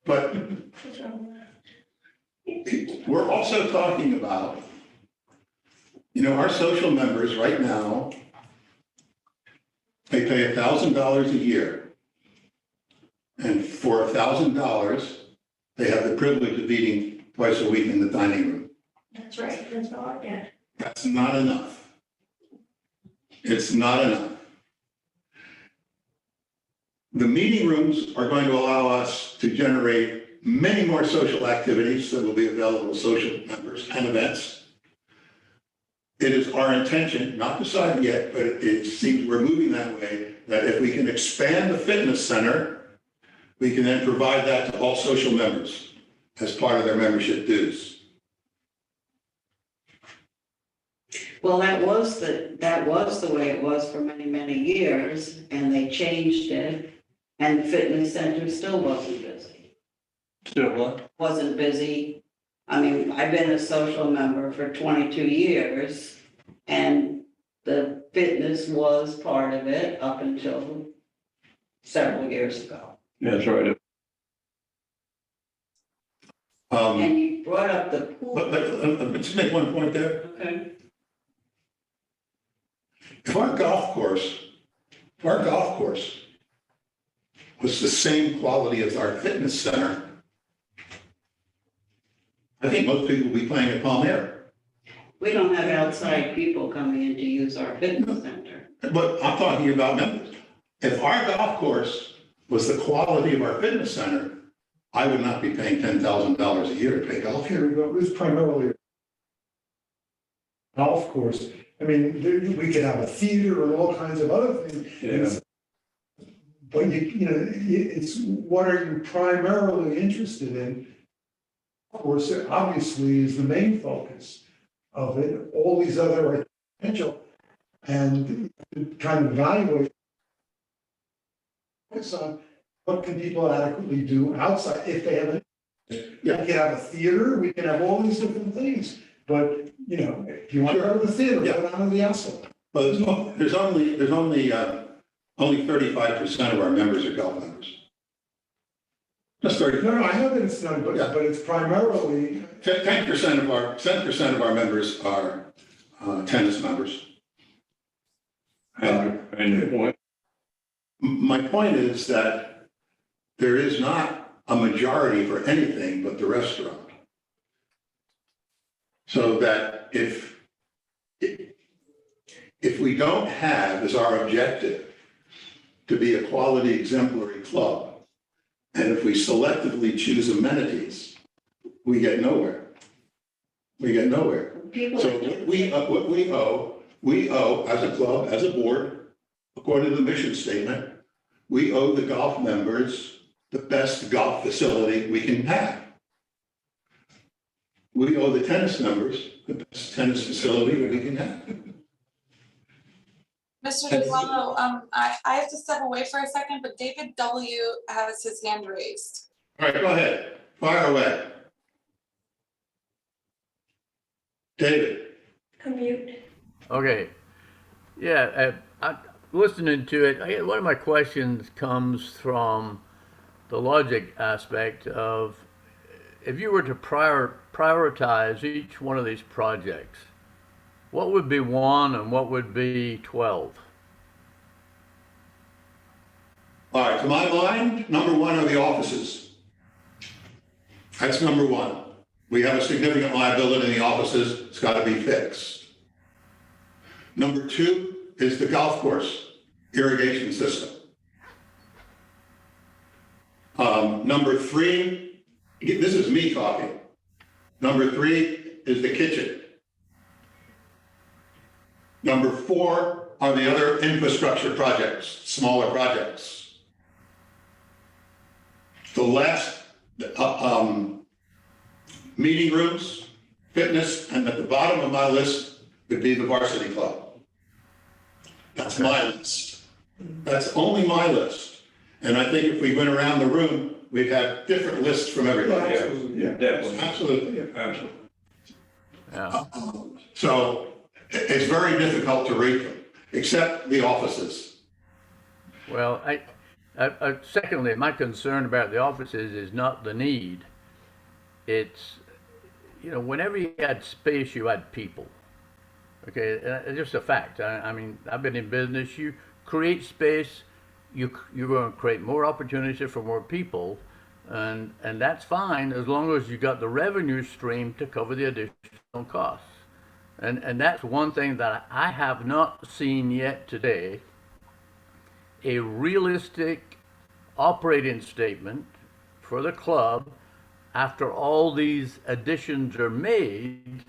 S8: But we're also talking about You know, our social members right now, they pay $1,000 a year. And for $1,000, they have the privilege of eating twice a week in the dining room.
S11: That's right, that's all I get.
S8: That's not enough. It's not enough. The meeting rooms are going to allow us to generate many more social activities that will be available to social members and events. It is our intention, not decided yet, but it seems we're moving that way, that if we can expand the fitness center, we can then provide that to all social members as part of their membership dues.
S9: Well, that was the way it was for many, many years, and they changed it, and the fitness center still wasn't busy.
S1: Still what?
S9: Wasn't busy. I mean, I've been a social member for 22 years, and the fitness was part of it up until several years ago.
S1: That's right.
S9: And you brought up the pool.
S8: But let's make one point there.
S9: Okay.
S8: If our golf course was the same quality as our fitness center, I think most people would be playing at Palm Air.
S9: We don't have outside people coming in to use our fitness center.
S8: But I'm talking about members. If our golf course was the quality of our fitness center, I would not be paying $10,000 a year to play golf
S10: Here we go, it's primarily a golf course. I mean, we could have a theater and all kinds of other things.
S1: Yeah.
S10: But it's what are you primarily interested in? Of course, it obviously is the main focus of it. All these other are potential, and kind of evaluate, focus on what can people adequately do outside if they have it.
S8: Yeah.
S10: We can have a theater, we can have all these different things, but if you want to go to the theater,
S8: Yeah.
S10: go down to the Ascot.
S8: But there's only 35% of our members are golf members. Just 30.
S10: No, I know that it's not, but
S8: Yeah.
S10: but it's primarily.
S8: 10% of our members are tennis members.
S1: And your point?
S8: My point is that there is not a majority for anything but the restaurant. So that if we don't have as our objective to be a quality exemplary club, and if we selectively choose amenities, we get nowhere. We get nowhere.
S9: People.
S8: So what we owe as a club, as a board, according to the mission statement, we owe the golf members the best golf facility we can have. We owe the tennis members the best tennis facility we can have.
S7: Mr. DiPaolo, I have to step away for a second, but David W. has his hand raised.
S8: All right, go ahead. Fire away. David.
S11: Unmute.
S14: Okay. Yeah, I listening to it, one of my questions comes from the logic aspect of if you were to prioritize each one of these projects, what would be 1 and what would be 12?
S8: All right, to my mind, number 1 are the offices. That's number 1. We have a significant liability in the offices. It's got to be fixed. Number 2 is the golf course irrigation system. Number 3, this is me talking. Number 3 is the kitchen. Number 4 are the other infrastructure projects, smaller projects. The last, meeting rooms, fitness, and at the bottom of my list would be the varsity club. That's my list. That's only my list. And I think if we went around the room, we'd have different lists from everybody.
S1: Yeah, definitely.
S8: Absolutely.
S1: Absolutely.
S14: Yeah.
S8: So it's very difficult to rate them, except the offices.
S14: Well, secondly, my concern about the offices is not the need. It's, whenever you had space, you had people. Okay, it's just a fact. I mean, I've been in business. You create space, you're going to create more opportunities for more people, and that's fine as long as you got the revenue stream to cover the additional costs. And that's one thing that I have not seen yet today, a realistic operating statement for the club after all these additions are made,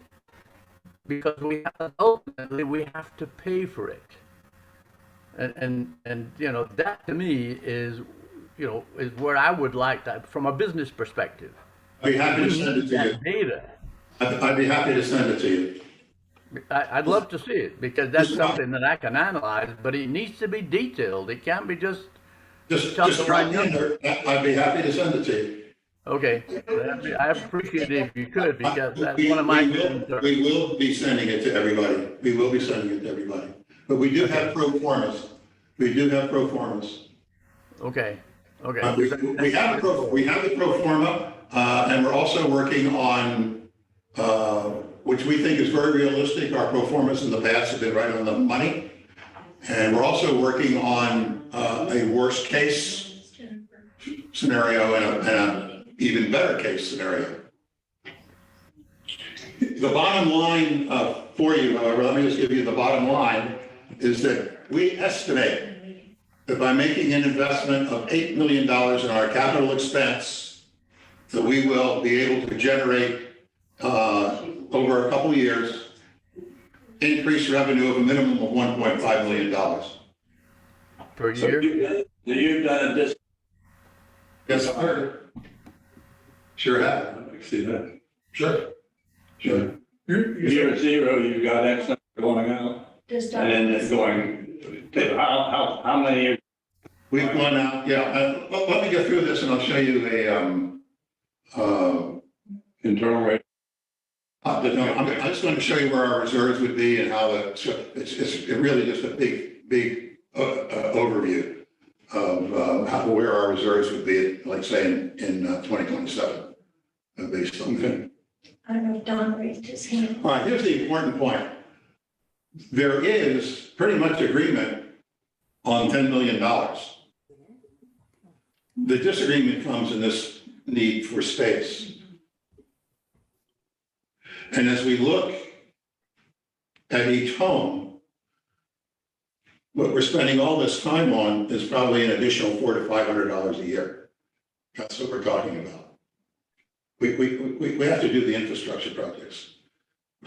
S14: because ultimately we have to pay for it. And you know, that to me is, you know, is where I would like that from a business perspective.
S8: I'd be happy to
S14: We
S8: send it
S14: need
S8: to you.
S14: that data.
S8: I'd be happy to send it to you.
S14: I'd love to see it because that's something that I can analyze, but it needs to be detailed. It can't be just
S8: Just drop me in there. I'd be happy to send it to you.
S14: okay. I appreciate it if you could, because that's
S8: We
S14: one of my
S8: will
S14: concerns.
S8: we will be sending it to everybody. We will be sending it to everybody. But we do have pro formas. We do have pro formas.
S14: Okay.
S8: We have the pro forma, and we're also working on, which we think is very realistic. Our pro formas in the past have been right on the money. And we're also working on a worst case scenario and an even better case scenario. The bottom line for you, however, let me just give you the bottom line, is that we estimate that by making an investment of $8 million in our capital expense, that we will be able to generate over a couple of years, increased revenue of a minimum of $1.5 million.
S14: Per year?
S1: You've done this.
S8: Yes, sir. Sure have.
S1: I see that.
S8: Sure.
S1: Year zero, you've got X number going out,
S11: Does
S1: and then it's going, how many years?
S8: We've gone out, yeah, let me get through this and I'll show you
S1: Internal rate.
S8: I'm just going to show you where our reserves would be and how it's really just a big overview of where our reserves would be, like say in 2027, based on that.
S11: I don't know if Don raised his hand.
S8: All right, here's the important point. There is pretty much agreement on $10 million. The disagreement comes in this need for space. And as we look at each home, what we're spending all this time on is probably an additional $400 to $500 a year. That's what we're talking about. We have to do the infrastructure projects.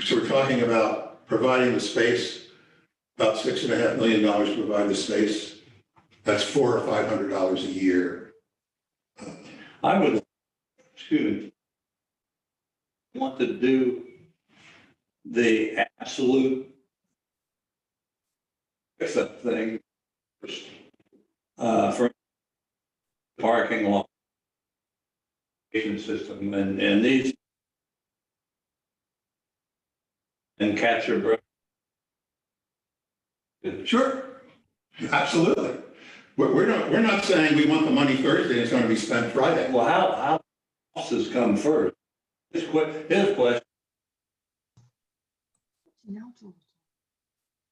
S8: So we're talking about providing the space, about $6.5 million to provide the space. That's $400 or $500 a year.
S1: I would want to do the absolute thing for parking lot system and these and catch your breath.
S8: Sure, absolutely. We're not saying we want the money Thursday, it's going to be spent Friday.
S1: Well, how offices come first? His question.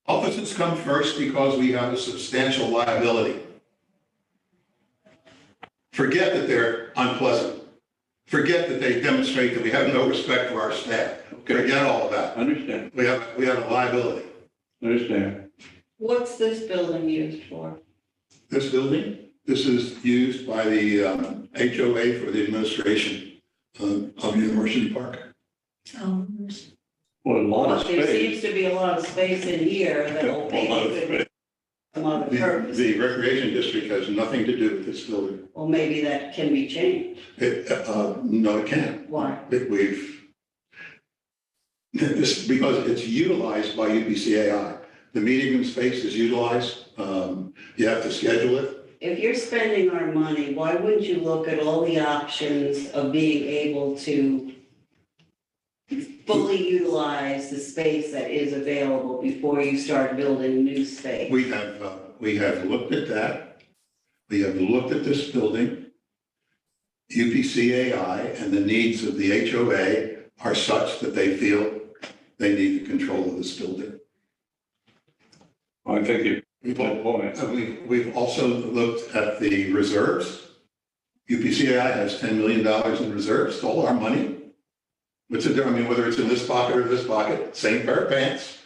S8: Offices come first because we have a substantial liability. Forget that they're unpleasant. Forget that they demonstrate that we have no respect for our staff. Forget all of that.
S1: Understand.
S8: We have a liability.
S1: Understand.
S9: What's this building used for?
S8: This building, this is used by the HOA for the administration of University Park.
S11: Oh,
S1: Well, a lot of
S9: There
S1: space.
S9: seems to be a lot of space in here that will maybe some other purpose.
S8: The recreation district has nothing to do with this building.
S9: Well, maybe that can be changed.
S8: No, it can't.
S9: Why?
S8: This, because it's utilized by UPCAI. The meeting room space is utilized. You have to schedule it.
S9: If you're spending our money, why wouldn't you look at all the options of being able to fully utilize the space that is available before you start building new space?
S8: We have looked at that. We have looked at this building. UPCAI and the needs of the HOA are such that they feel they need the control of this building.
S1: I think you,
S8: We've,
S1: good point.
S8: we've also looked at the reserves. UPCI has $10 million in reserves, it's all our money. What's it, I mean, whether it's in this pocket or this pocket, same pair of pants.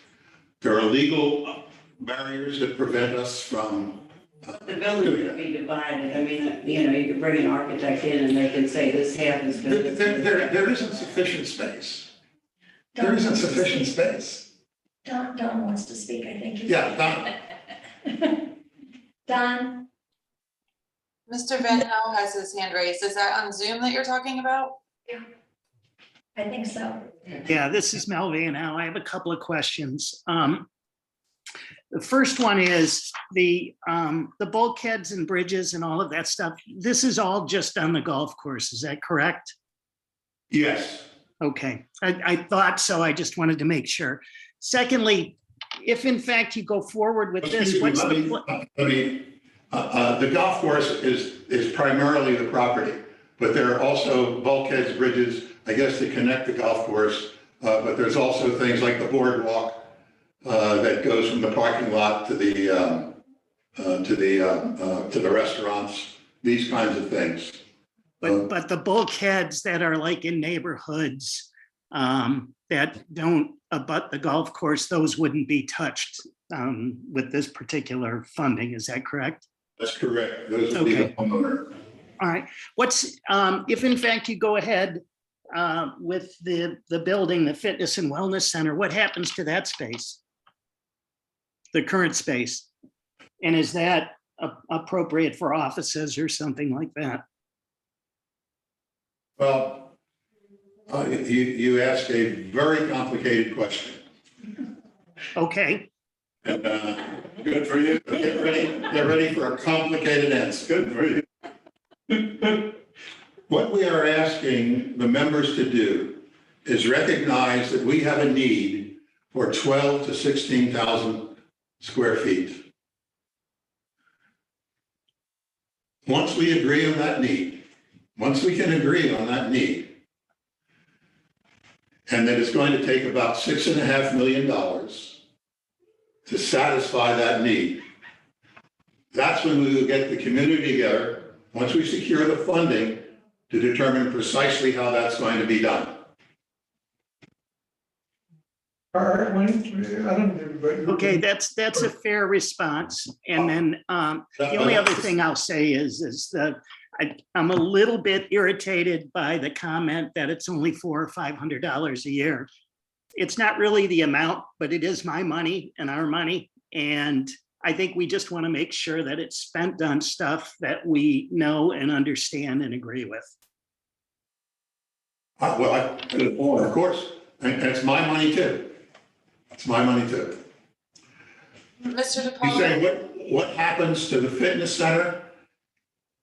S8: There are legal barriers that prevent us from.
S9: The building could be divided. I mean, you know, you could bring an architect in and they can say this half is good.
S8: There isn't sufficient space. There isn't sufficient space.
S11: Don wants to speak, I think.
S8: Yeah, Don.
S11: Don,
S7: Mr. Van Hal has his hand raised. Is that on Zoom that you're talking about?
S11: I think so.
S5: Yeah, this is Mel Now. I have a couple of questions. The first one is the bulkheads and bridges and all of that stuff. This is all just on the golf course, is that correct?
S8: Yes.
S5: Okay, I thought so. I just wanted to make sure. Secondly, if in fact you go forward with this, what's
S8: the golf course is primarily the property, but there are also bulkheads, bridges, I guess, to connect the golf course. But there's also things like the boardwalk that goes from the parking lot to the restaurants, these kinds of things.
S5: But the bulkheads that are like in neighborhoods that don't abut the golf course, those wouldn't be touched with this particular funding, is that correct?
S8: That's correct. Those would be the homeowner.
S5: All right. What's if in fact you go ahead with the building, the fitness and wellness center, what happens to that space? The current space? And is that appropriate for offices or something like that?
S8: Well, you asked a very complicated question.
S5: Okay.
S8: And good for you. Get ready for a complicated answer. Good for you. What we are asking the members to do is recognize that we have a need for 12 to 16,000 square feet. Once we agree on that need, once we can agree on that need, and that it's going to take about $6.5 million to satisfy that need, that's when we will get the community together, once we secure the funding, to determine precisely how that's going to be done.
S10: All right, Wayne, I don't know, but.
S5: Okay, that's a fair response. And then the only other thing I'll say is that I'm a little bit irritated by the comment that it's only $400 or $500 a year. It's not really the amount, but it is my money and our money. And I think we just want to make sure that it's spent on stuff that we know and understand and agree with.
S8: Well, of course, and it's my money too. It's my money too.
S7: Mr.
S8: You
S7: DiPaolo?
S8: say what happens to the fitness center?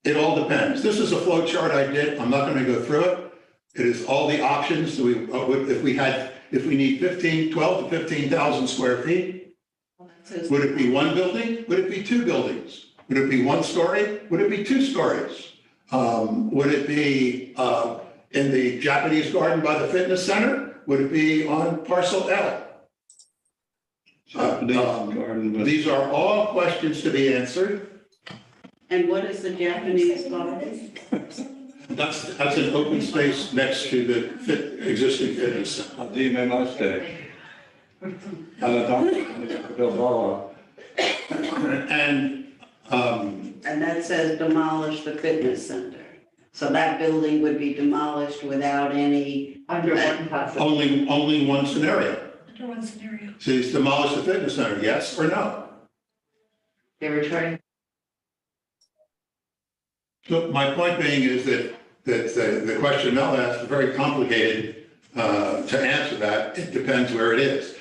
S8: It all depends. This is a flow chart I did. I'm not going to go through it. It is all the options. If we need 12 to 15,000 square feet, would it be one building? Would it be two buildings? Would it be one story? Would it be two stories? Would it be in the Japanese garden by the fitness center? Would it be on parcel L? These are all questions to be answered.
S9: And what is the Japanese garden?
S8: That's an open space next to the existing fitness center.
S1: Dime mistake.
S9: And that says demolish the fitness center. So that building would be demolished without any.
S6: Under one possibility.
S8: Only one scenario.
S11: Under one scenario.
S8: So it's demolish the fitness center, yes or no?
S6: They were trying.
S8: So my point being is that the question Mel asked is very complicated to answer that. It depends where it is.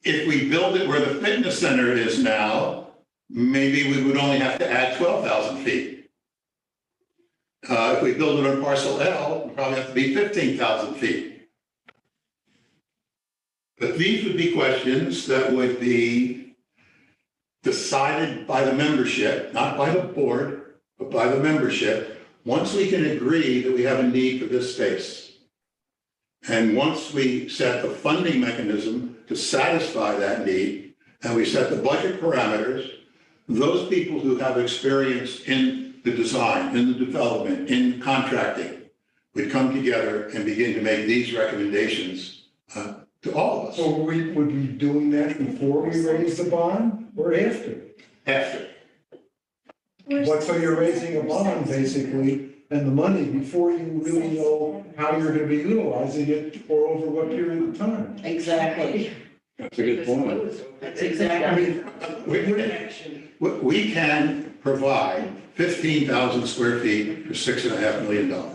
S8: If we build it where the fitness center is now, maybe we would only have to add 12,000 feet. If we build it on parcel L, we probably have to be 15,000 feet. But these would be questions that would be decided by the membership, not by the board, but by the membership, once we can agree that we have a need for this space. And once we set the funding mechanism to satisfy that need, and we set the budget parameters, those people who have experience in the design, in the development, in contracting, would come together and begin to make these recommendations to all of us.
S10: So would we be doing that before we raise the bond or after?
S8: After.
S10: What, so you're raising a bond basically and the money before you really know how you're gonna be utilizing it or over what period of time?
S9: Exactly.
S1: That's a good point.
S9: That's exactly.
S8: We can provide 15,000 square feet for $6.5 million.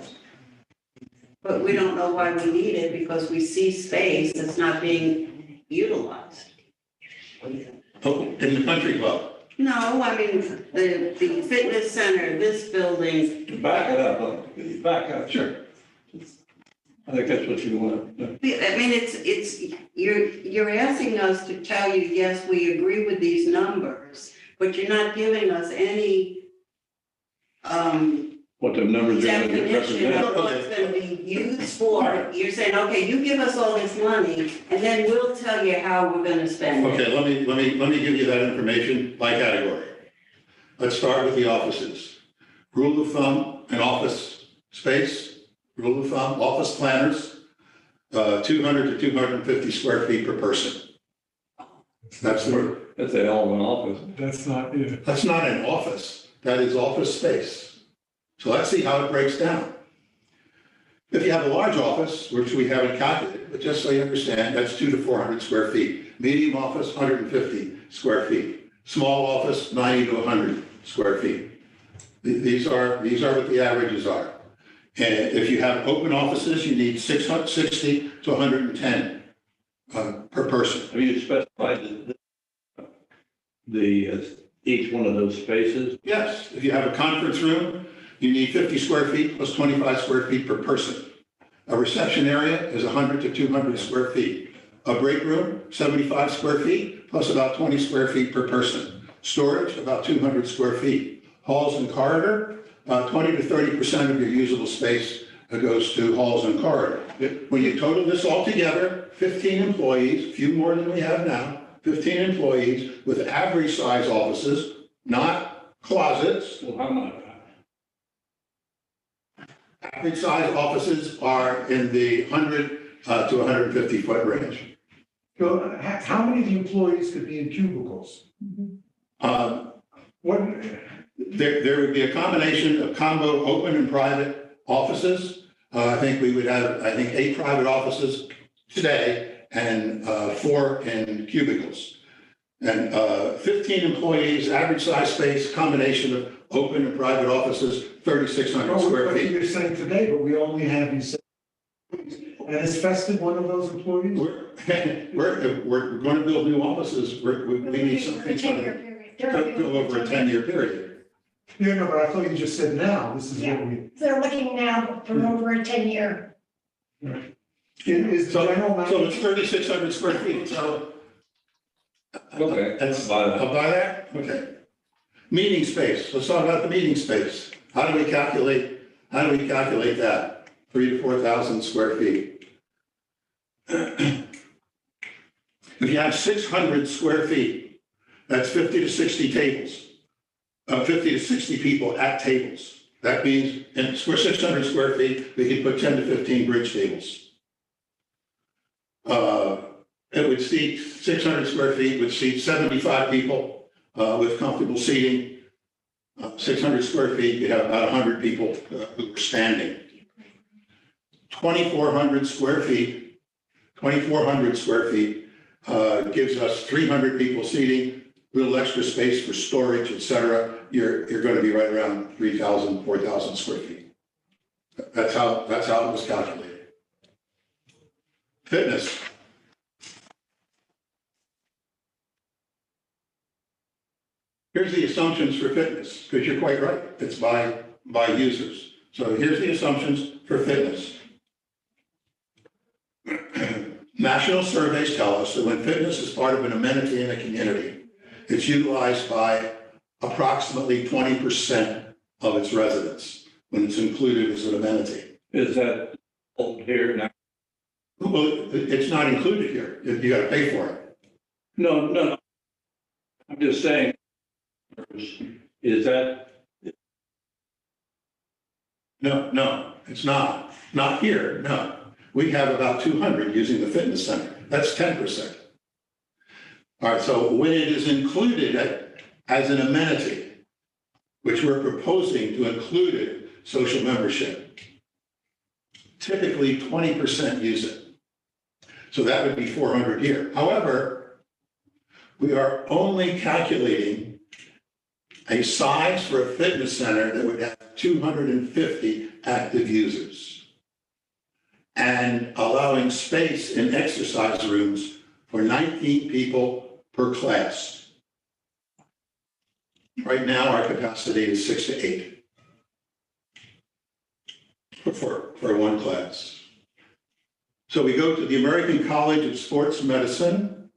S9: But we don't know why we need it because we see space that's not being utilized.
S8: Oh, in the country club.
S9: No, I mean, the fitness center, this building,
S1: Back it up, back up.
S8: Sure.
S1: I think that's what you want.
S9: I mean, it's, you're asking us to tell you, yes, we agree with these numbers, but you're not giving us any
S1: What the numbers are gonna
S9: definition
S1: represent.
S9: of what's gonna be used for. You're saying, okay, you give us all this money, and then we'll tell you how we're gonna spend it.
S8: Okay, let me give you that information by category. Let's start with the offices. Rule of thumb, an office space, rule of thumb, office planners, 200 to 250 square feet per person. That's
S1: That's a hell of an office.
S10: That's not it.
S8: that's not an office, that is office space. So let's see how it breaks down. If you have a large office, which we haven't calculated, but just so you understand, that's 200 to 400 square feet. Medium office, 150 square feet. Small office, 90 to 100 square feet. These are what the averages are. And if you have open offices, you need 60 to 110 per person.
S1: Have you specified each one of those spaces?
S8: Yes, if you have a conference room, you need 50 square feet plus 25 square feet per person. A reception area is 100 to 200 square feet. A break room, 75 square feet plus about 20 square feet per person. Storage, about 200 square feet. Halls and corridor, 20 to 30% of your usable space goes to halls and corridor. When you total this all together, 15 employees, few more than we have now, 15 employees with average size offices, not closets.
S1: Well, how much?
S8: Average size offices are in the 100 to 150 foot range.
S10: So how many of the employees could be in cubicles? What,
S8: There would be a combination of combo open and private offices. I think we would have, 8 private offices today and 4 in cubicles. And 15 employees, average size space, combination of open and private offices, 3,600 square
S10: what
S8: feet.
S10: you're saying today, but we only have these employees. And is Fested one of those employees?
S8: We're going to build new offices. We need something to go over a 10-year period.
S10: Yeah, no, but I thought you just said now, this is what we.
S11: They're looking now for over a 10-year.
S10: Is the general
S8: So
S10: manager?
S8: it's 3,600 square feet, so.
S1: Okay,
S8: That's,
S1: I'll buy that.
S8: I'll buy that, okay. Meeting space, let's talk about the meeting space. How do we calculate that? 3,000 to 4,000 square feet. If you have 600 square feet, that's 50 to 60 tables. 50 to 60 people at tables. That means in 600 square feet, we could put 10 to 15 bridge tables. It would seat 600 square feet, would seat 75 people with comfortable seating. 600 square feet, you have about 100 people who are standing. 2,400 square feet gives us 300 people seating, little extra space for storage, et cetera. You're going to be right around 3,000, 4,000 square feet. That's how it was calculated. Fitness. Here's the assumptions for fitness, because you're quite right. It's by users. So here's the assumptions for fitness. National surveys tell us that when fitness is part of an amenity in a community, it's utilized by approximately 20% of its residents when it's included as an amenity.
S1: Is that here now?
S8: Well, it's not included here. You got to pay for it.
S1: No. I'm just saying, is that,
S8: No, it's not. Not here, no. We have about 200 using the fitness center. That's 10%. All right, so when it is included as an amenity, which we're proposing to include it, social membership, typically 20% use it. So that would be 400 here. However, we are only calculating a size for a fitness center that would have 250 active users and allowing space in exercise rooms for 19 people per class. Right now, our capacity is 6 to 8 for one class. So we go to the American College of Sports Medicine.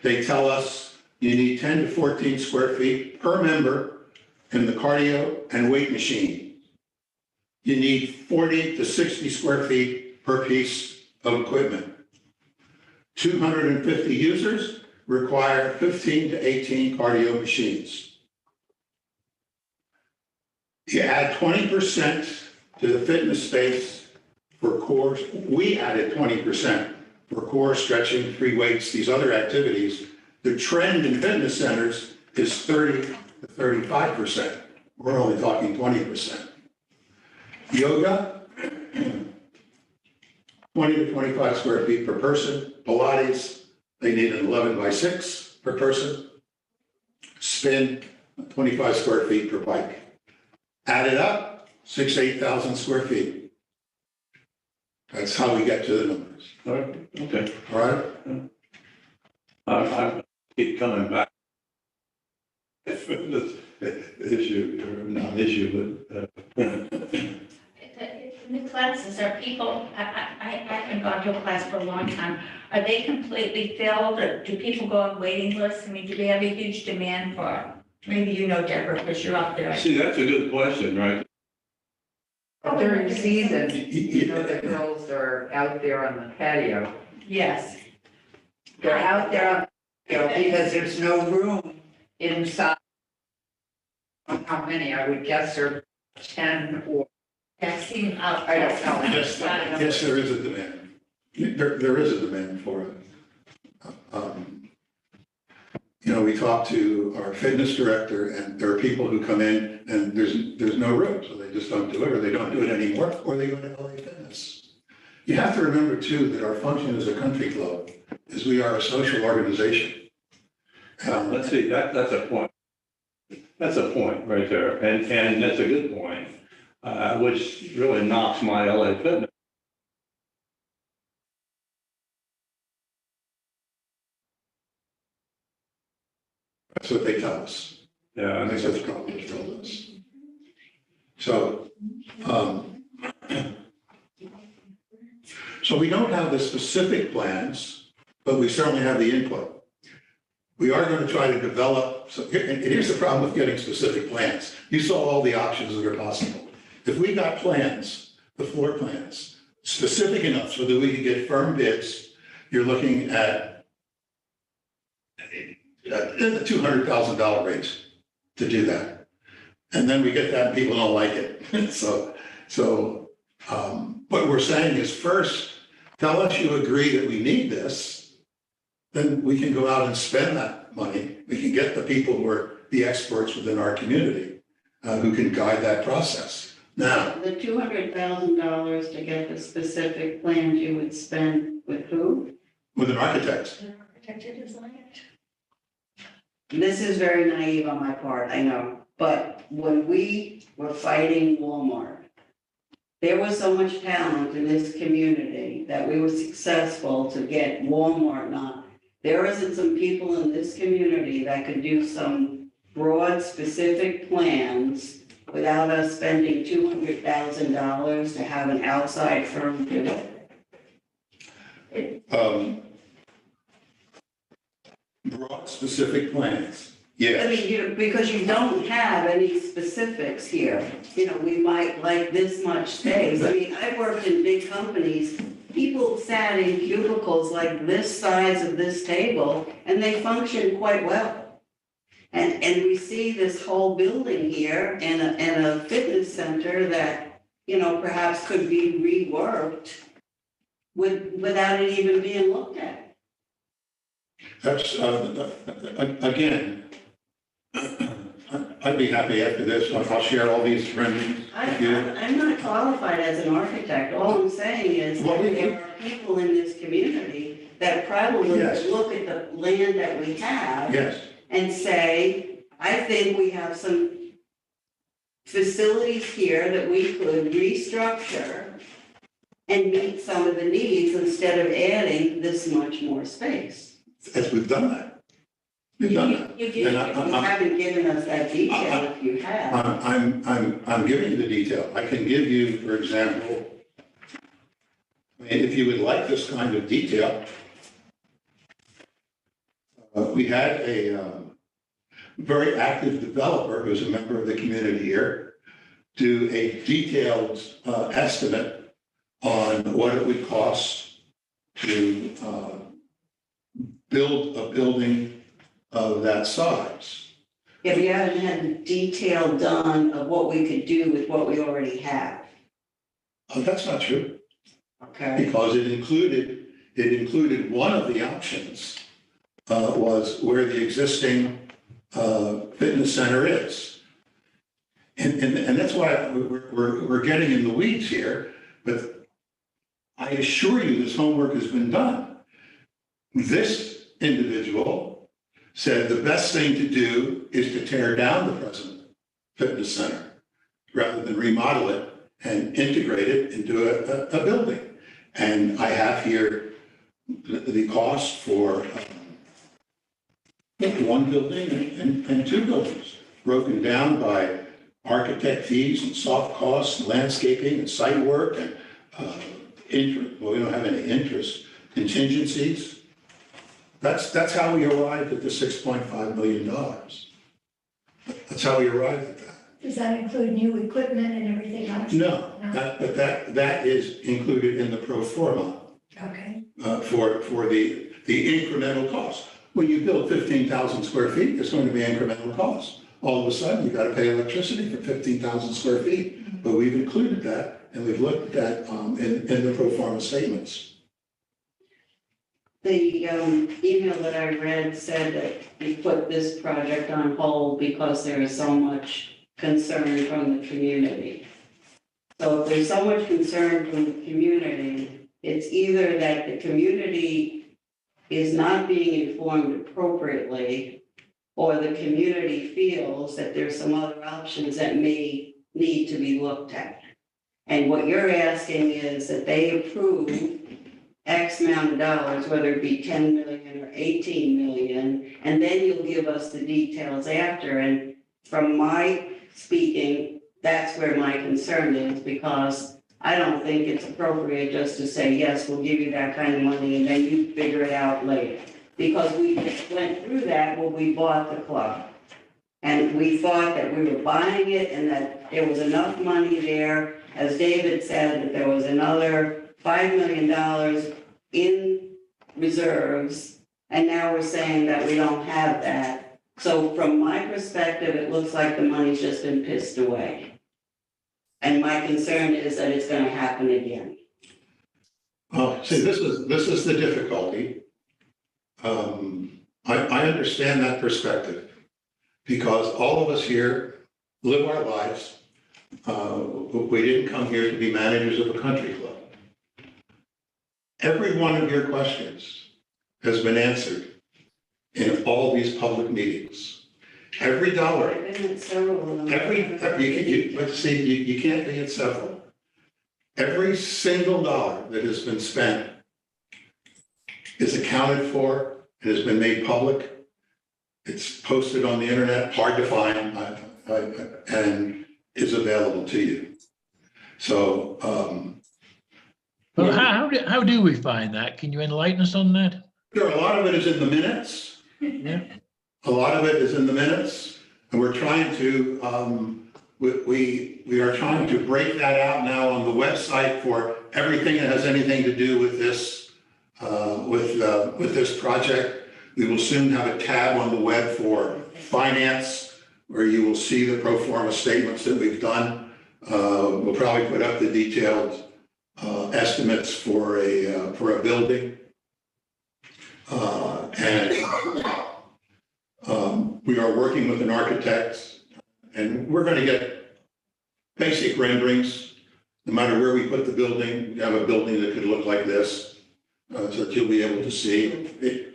S8: They tell us you need 10 to 14 square feet per member in the cardio and weight machine. You need 40 to 60 square feet per piece of equipment. 250 users require 15 to 18 cardio machines. You add 20% to the fitness space for core. We added 20% for core, stretching, free weights, these other activities. The trend in fitness centers is 30 to 35%. We're only talking 20%. Yoga, 20 to 25 square feet per person. Pilates, they need an 11 by 6 per person. Spin, 25 square feet per bike. Add it up, 6,000 to 8,000 square feet. That's how we get to the numbers.
S1: all right, okay.
S8: All right?
S1: I keep coming back. This issue, or not issue, but.
S12: In the classes, are people, I haven't gone to a class for a long time, are they completely filled, or do people go on waiting lists? I mean, do we have a huge demand for, maybe you know, Deborah, because you're up there.
S1: See, that's a good question, right?
S6: During the season, you know, the girls are out there on the patio.
S12: Yes.
S6: They're out there on the patio because there's no room inside. How many? I would guess there are 10 or,
S12: I've seen out.
S6: I don't know.
S8: Yes, there is a demand. There is a demand for it. You know, we talked to our fitness director, and there are people who come in and there's no room, so they just don't do it, or they don't do it anymore, or they go to LA Fitness. You have to remember too that our function as a country club is we are a social organization.
S1: Let's see, that's a point. That's a point right there, and that's a good point, which really knocks my LA Fitness.
S8: That's what they tell us.
S1: Yeah, I
S8: That's
S1: think
S8: what the college told us. So, so we don't have the specific plans, but we certainly have the input. We are going to try to develop, and here's the problem with getting specific plans. You saw all the options that are possible. If we got plans, the floor plans, specific enough so that we could get firm bids, you're looking at the $200,000 range to do that. And then we get that and people don't like it. So what we're saying is, first, tell us you agree that we need this, then we can go out and spend that money. We can get the people who are the experts within our community who can guide that process. Now,
S9: The $200,000 to get the specific plans you would spend with who?
S8: with an architect,
S11: Architect to design it.
S9: This is very naive on my part, I know, but when we were fighting Walmart, there was so much talent in this community that we were successful to get Walmart not. There isn't some people in this community that could do some broad, specific plans without us spending $200,000 to have an outside firm do it.
S8: broad, specific plans.
S9: I
S8: Yes.
S9: mean, because you don't have any specifics here. We might like this much space. I mean, I've worked in big companies. People sat in cubicles like this size of this table, and they function quite well. And we see this whole building here and a fitness center that, you know, perhaps could be reworked without it even being looked at.
S8: That's, again, I'd be happy after this, I'll share all these renderings with you.
S9: I'm not qualified as an architect. All I'm saying is
S8: Well,
S9: that there are people in this community that probably
S8: Yes.
S9: look at the land that we have
S8: Yes,
S9: and say, I think we have some facilities here that we could restructure and meet some of the needs instead of adding this much more space.
S8: as we've done that. We've done that.
S9: You did,
S8: And
S9: you haven't given us that detail if you have.
S8: I'm giving you the detail. I can give you, for example, I mean, if you would like this kind of detail, we had a very active developer who's a member of the community here do a detailed estimate on what it would cost to build a building of that size.
S9: Yeah, but you haven't had the detail done of what we could do with what we already have,
S8: That's not true,
S9: okay?
S8: because it included one of the options was where the existing fitness center is. And that's why we're getting in the weeds here, but I assure you this homework has been done. This individual said the best thing to do is to tear down the present fitness center rather than remodel it and integrate it into a building. And I have here the cost for one building and two buildings, broken down by architect fees and soft costs, landscaping and site work and well, we don't have any interest, contingencies. That's how we arrived at the $6.5 million. That's how we arrived at that.
S11: Does that include new equipment and everything else?
S8: No, but that is included in the pro forma
S11: Okay.
S8: for the incremental cost. When you build 15,000 square feet, there's going to be incremental costs. All of a sudden, you got to pay electricity for 15,000 square feet. But we've included that, and we've looked at that in the pro forma statements.
S9: The email that I read said that we put this project on hold because there is so much concern from the community. So if there's so much concern from the community, it's either that the community is not being informed appropriately, or the community feels that there's some other options that may need to be looked at. And what you're asking is that they approve X amount of dollars, whether it be 10 million or 18 million, and then you'll give us the details after. And from my speaking, that's where my concern is, because I don't think it's appropriate just to say, yes, we'll give you that kind of money and then you figure it out later. Because we went through that when we bought the club. And we thought that we were buying it and that there was enough money there, as David said, that there was another $5 million in reserves, and now we're saying that we don't have that. So from my perspective, it looks like the money's just been pissed away. And my concern is that it's going to happen again.
S8: Well, see, this is the difficulty. I understand that perspective, because all of us here live our lives. We didn't come here to be managers of a country club. Every one of your questions has been answered in all these public meetings. Every dollar,
S9: I've been at several of them.
S8: but see, you can't be at several. Every single dollar that has been spent is accounted for, it has been made public. It's posted on the internet, hard to find, and is available to you. So,
S2: Well, how do we find that? Can you enlighten us on that?
S8: Sure, a lot of it is in the minutes.
S2: Yeah.
S8: A lot of it is in the minutes, and we're trying to, we are trying to break that out now on the website for everything that has anything to do with this, with this project. We will soon have a tab on the web for finance, where you will see the pro forma statements that we've done. We'll probably put up the detailed estimates for a building. And we are working with an architect, and we're going to get basic renderings. No matter where we put the building, we have a building that could look like this, so that you'll be able to see.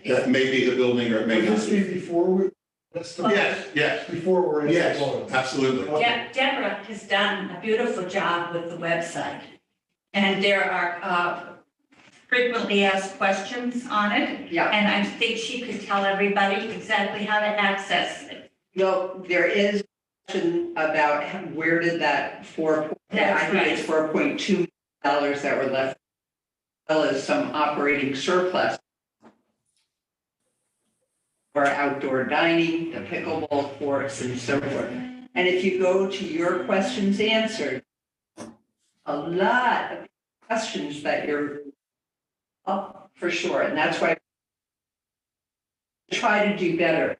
S8: That may be the building, or it may
S10: Would
S8: not
S10: this be
S8: be.
S10: before we?
S8: Yes,
S10: Before we're in.
S8: yes, absolutely.
S12: Deborah has done a beautiful job with the website. And there are frequently asked questions on it.
S6: Yeah.
S12: And I think she could tell everybody exactly how to access it.
S6: Well, there is a question about where did that I think it's $4.2 million that were left, as well as some operating surplus for outdoor dining, the pickleball courts and so forth. And if you go to your questions answered, a lot of questions that you're up for sure. And that's why I try to do better.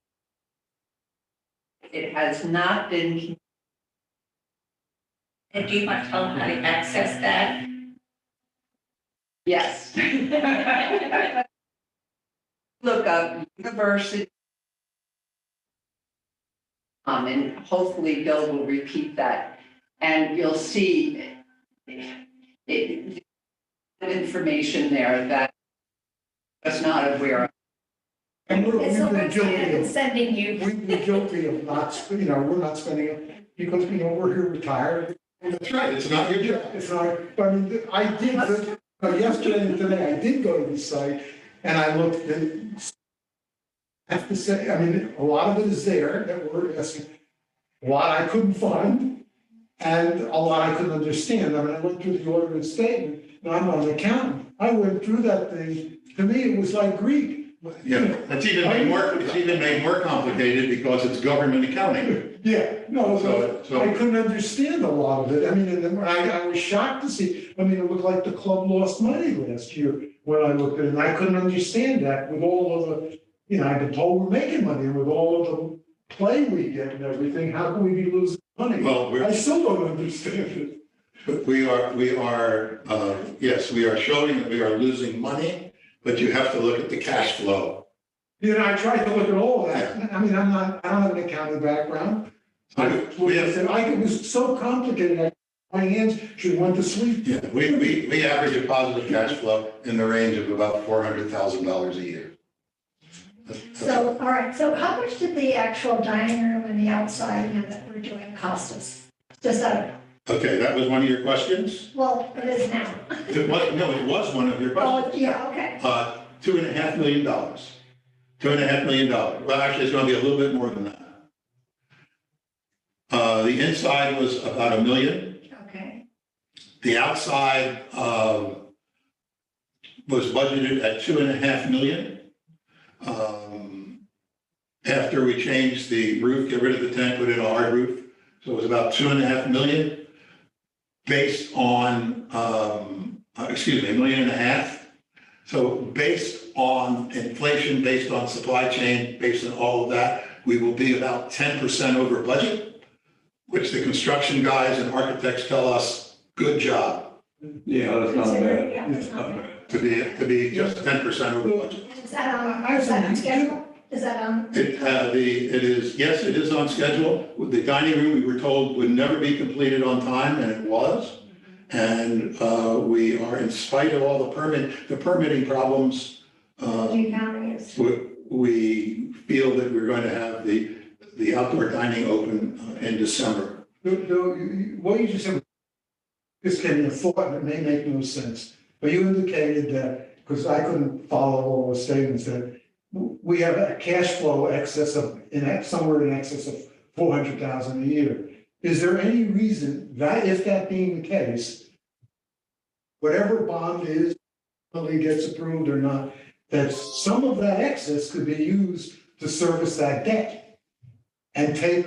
S6: It has not been.
S12: And do you want to tell them how to access that?
S6: Yes. Look up university. And hopefully Bill will repeat that. And you'll see information there that I was not aware of.
S10: And we've
S11: It's a
S10: been guilty
S11: website
S10: of,
S11: that's sending you.
S10: we've been guilty of not, we're not spending it because, we're here retired.
S8: That's right, it's not your job.
S10: It's not, but I mean, I did, yesterday and today, I did go to the site and I looked at, I have to say, a lot of it is there that we're asking, a lot I couldn't find and a lot I couldn't understand. I went through the order of statement, and I'm not an accountant. I went through that thing, to me, it was like Greek.
S8: Yeah, it's even made more complicated because it's government accounting.
S10: Yeah, no,
S8: So-
S10: I couldn't understand a lot of it. And then I was shocked to see, it looked like the club lost money last year when I looked at it. And I couldn't understand that with all of the, I've been told we're making money, and with all of the play we get and everything, how can we be losing money?
S8: Well,
S10: I still don't understand it.
S8: But we are, yes, we are showing that we are losing money, but you have to look at the cash flow.
S10: I tried to look at all of that. I don't have an accounting background. It was so complicated. My hands should went to sleep.
S8: Yeah, we average a positive cash flow in the range of about $400,000 a year.
S11: So, all right, so how much did the actual dining room and the outside that we're doing cost us? Just out of,
S8: Okay, that was one of your questions?
S11: well, it is now.
S8: It was one of your questions.
S11: Oh, yeah, okay.
S8: $2.5 million. $2.5 million. Well, actually, it's going to be a little bit more than that. The inside was about $1 million.
S11: Okay.
S8: The outside was budgeted at $2.5 million. After we changed the roof, get rid of the tent, put in a hard roof. So it was about $2.5 million based on, $1.5 million. So based on inflation, based on supply chain, based on all of that, we will be about 10% over budget, which the construction guys and architects tell us, good job.
S1: Yeah, that's not
S11: Considering,
S1: bad.
S11: yeah, it's not bad.
S8: To be just 10% over budget.
S11: Is that on schedule? Is that on?
S8: It is, yes, it is on schedule. With the dining room, we were told would never be completed on time, and it was. And we are, in spite of all the permitting problems, we feel that we're going to have the outdoor dining open in December.
S10: What you just said, this can be a thought, and it may make no sense. But you indicated that, because I couldn't follow all the statements, that we have a cash flow excess of, somewhere in excess of 400,000 a year. Is there any reason that, if that being the case, whatever bond is, whether it gets approved or not, that some of that excess could be used to service that debt and take,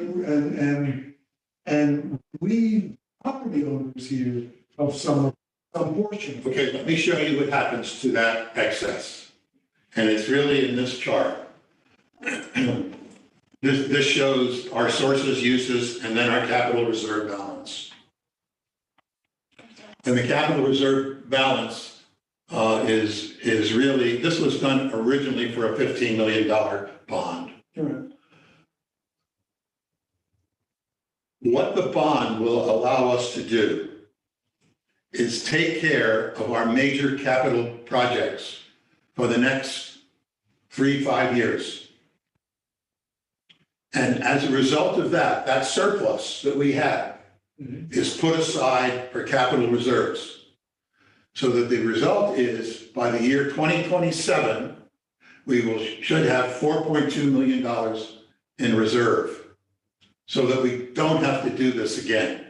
S10: and leave property owners here of some portion?
S8: Okay, let me show you what happens to that excess. And it's really in this chart. This shows our sources, uses, and then our capital reserve balance. And the capital reserve balance is really, this was done originally for a $15 million bond.
S10: Right.
S8: What the bond will allow us to do is take care of our major capital projects for the next 3-5 years. And as a result of that, that surplus that we have is put aside for capital reserves. So that the result is by the year 2027, we should have $4.2 million in reserve so that we don't have to do this again.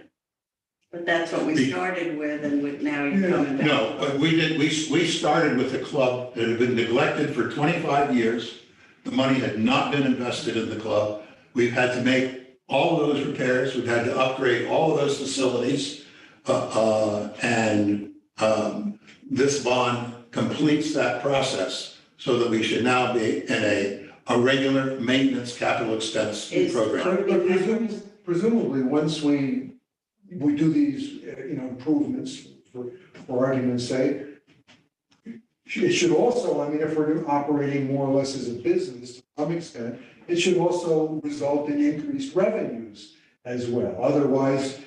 S9: But that's what we started with, and now you're coming back.
S8: No, but we started with a club that had been neglected for 25 years. The money had not been invested in the club. We've had to make all of those repairs. We've had to upgrade all of those facilities. This bond completes that process so that we should now be in a regular maintenance capital expense program.
S10: Presumably, once we do these, improvements, for argument's sake, it should also, if we're operating more or less as a business to some extent, it should also result in increased revenues as well. Otherwise,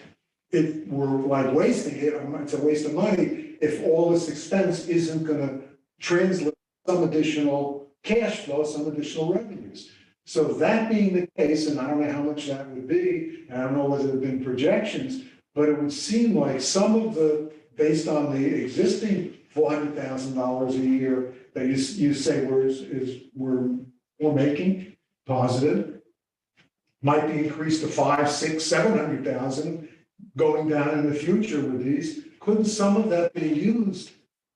S10: we're like wasting it. It's a waste of money if all this expense isn't going to translate some additional cash flow, some additional revenues. So that being the case, and I don't know how much that would be, and I don't know whether there have been projections, but it would seem like some of the, based on the existing $400,000 a year that you say we're making positive, might be increased to 500, 600, 700,000 going down in the future with these. Couldn't some of that be used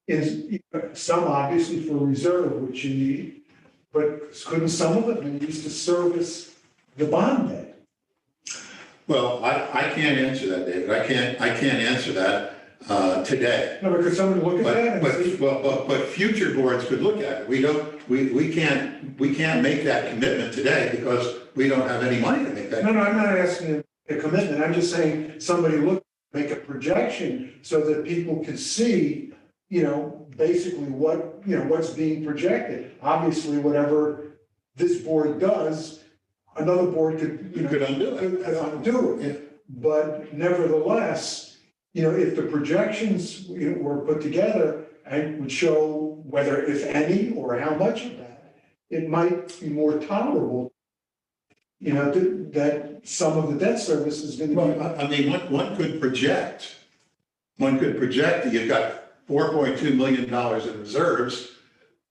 S10: in some obviously for reserve, which you need, but couldn't some of it be used to service the bond debt?
S8: Well, I can't answer that, David. I can't answer that today.
S10: No, but could someone look at that and see?
S8: But future boards could look at it. We can't make that commitment today because we don't have any money to make that.
S10: No, I'm not asking a commitment. I'm just saying somebody make a projection so that people can see, basically what's being projected. Obviously, whatever this board does, another board could undo it. But nevertheless, if the projections were put together and would show whether, if any, or how much of that, it might be more tolerable, that some of the debt service is going to be.
S8: One could project that you've got $4.2 million in reserves.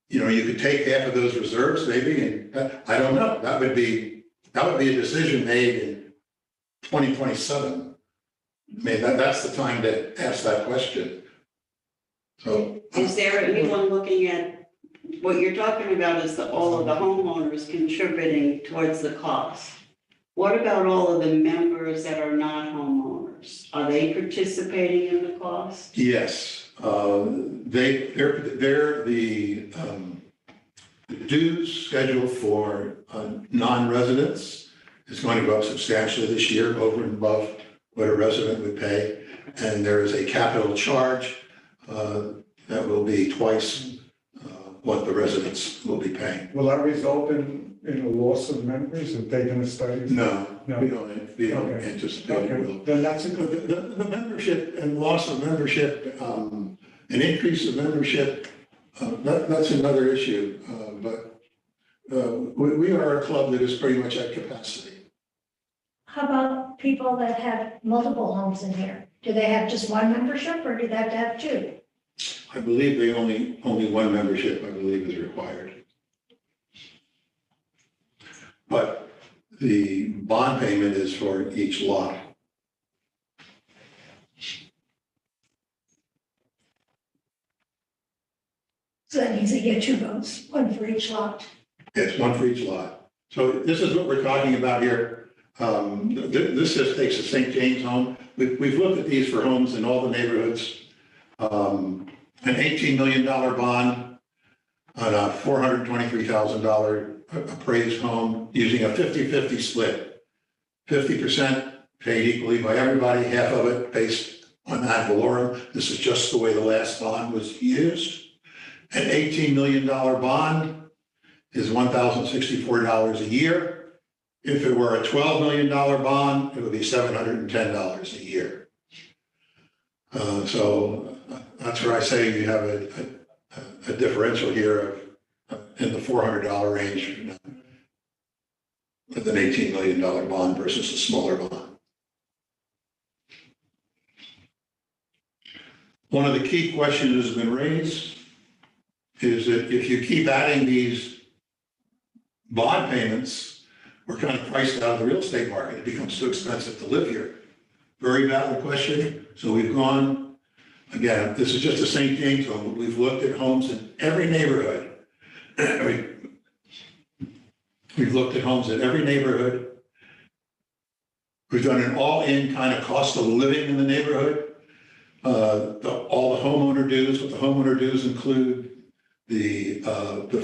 S8: You could take half of those reserves maybe, and I don't know. That would be a decision made in 2027. That's the time to ask that question. So,
S9: is there anyone looking at, what you're talking about is all of the homeowners contributing towards the cost. What about all of the members that are not homeowners? Are they participating in the cost?
S8: yes, they're the dues schedule for non-residents is going to go up substantially this year, over and above what a resident would pay. And there is a capital charge that will be twice what the residents will be paying.
S10: Will that result in a loss of members if they're going to study?
S8: No,
S10: No.
S8: we don't anticipate it will.
S10: Then that's a good.
S8: The membership and loss of membership, an increase of membership, that's another issue. But we are a club that is pretty much at capacity.
S11: How about people that have multiple homes in here? Do they have just one membership or do they have to have two?
S8: I believe only one membership, I believe, is required. But the bond payment is for each lot.
S11: So that means they get two votes, one for each lot.
S8: It's one for each lot. So this is what we're talking about here. This just takes a St. James home. We've looked at these for homes in all the neighborhoods. An $18 million bond. on a $423,000 appraised home using a 50-50 split. 50% paid equally by everybody, half of it based on ad valorem. This is just the way the last bond was used. An $18 million bond is $1,064 a year. If it were a $12 million bond, it would be $710 a year. So that's where I say you have a differential here of in the $400 range with an $18 million bond versus a smaller bond. One of the key questions that has been raised is that if you keep adding these bond payments, we're kind of priced out of the real estate market. It becomes too expensive to live here. Very valid question. So we've gone, again, this is just the same thing. So we've looked at homes in every neighborhood. We've looked at homes in every neighborhood. We've done an all-in kind of cost of living in the neighborhood. All the homeowner dues, what the homeowner dues include the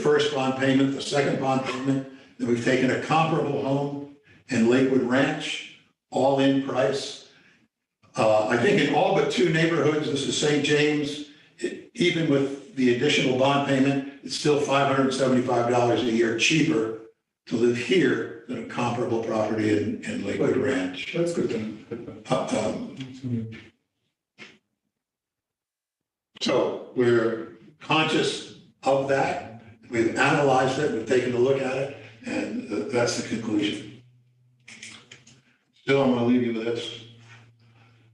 S8: first bond payment, the second bond payment. Then we've taken a comparable home in Lakewood Ranch, all-in price. I think in all but 2 neighborhoods, this is St. James, even with the additional bond payment, it's still $575 a year cheaper to live here than a comparable property in Lakewood Ranch.
S10: That's good then.
S8: So we're conscious of that. We've analyzed it, we've taken a look at it, and that's the conclusion. Still, I'm going to leave you with this.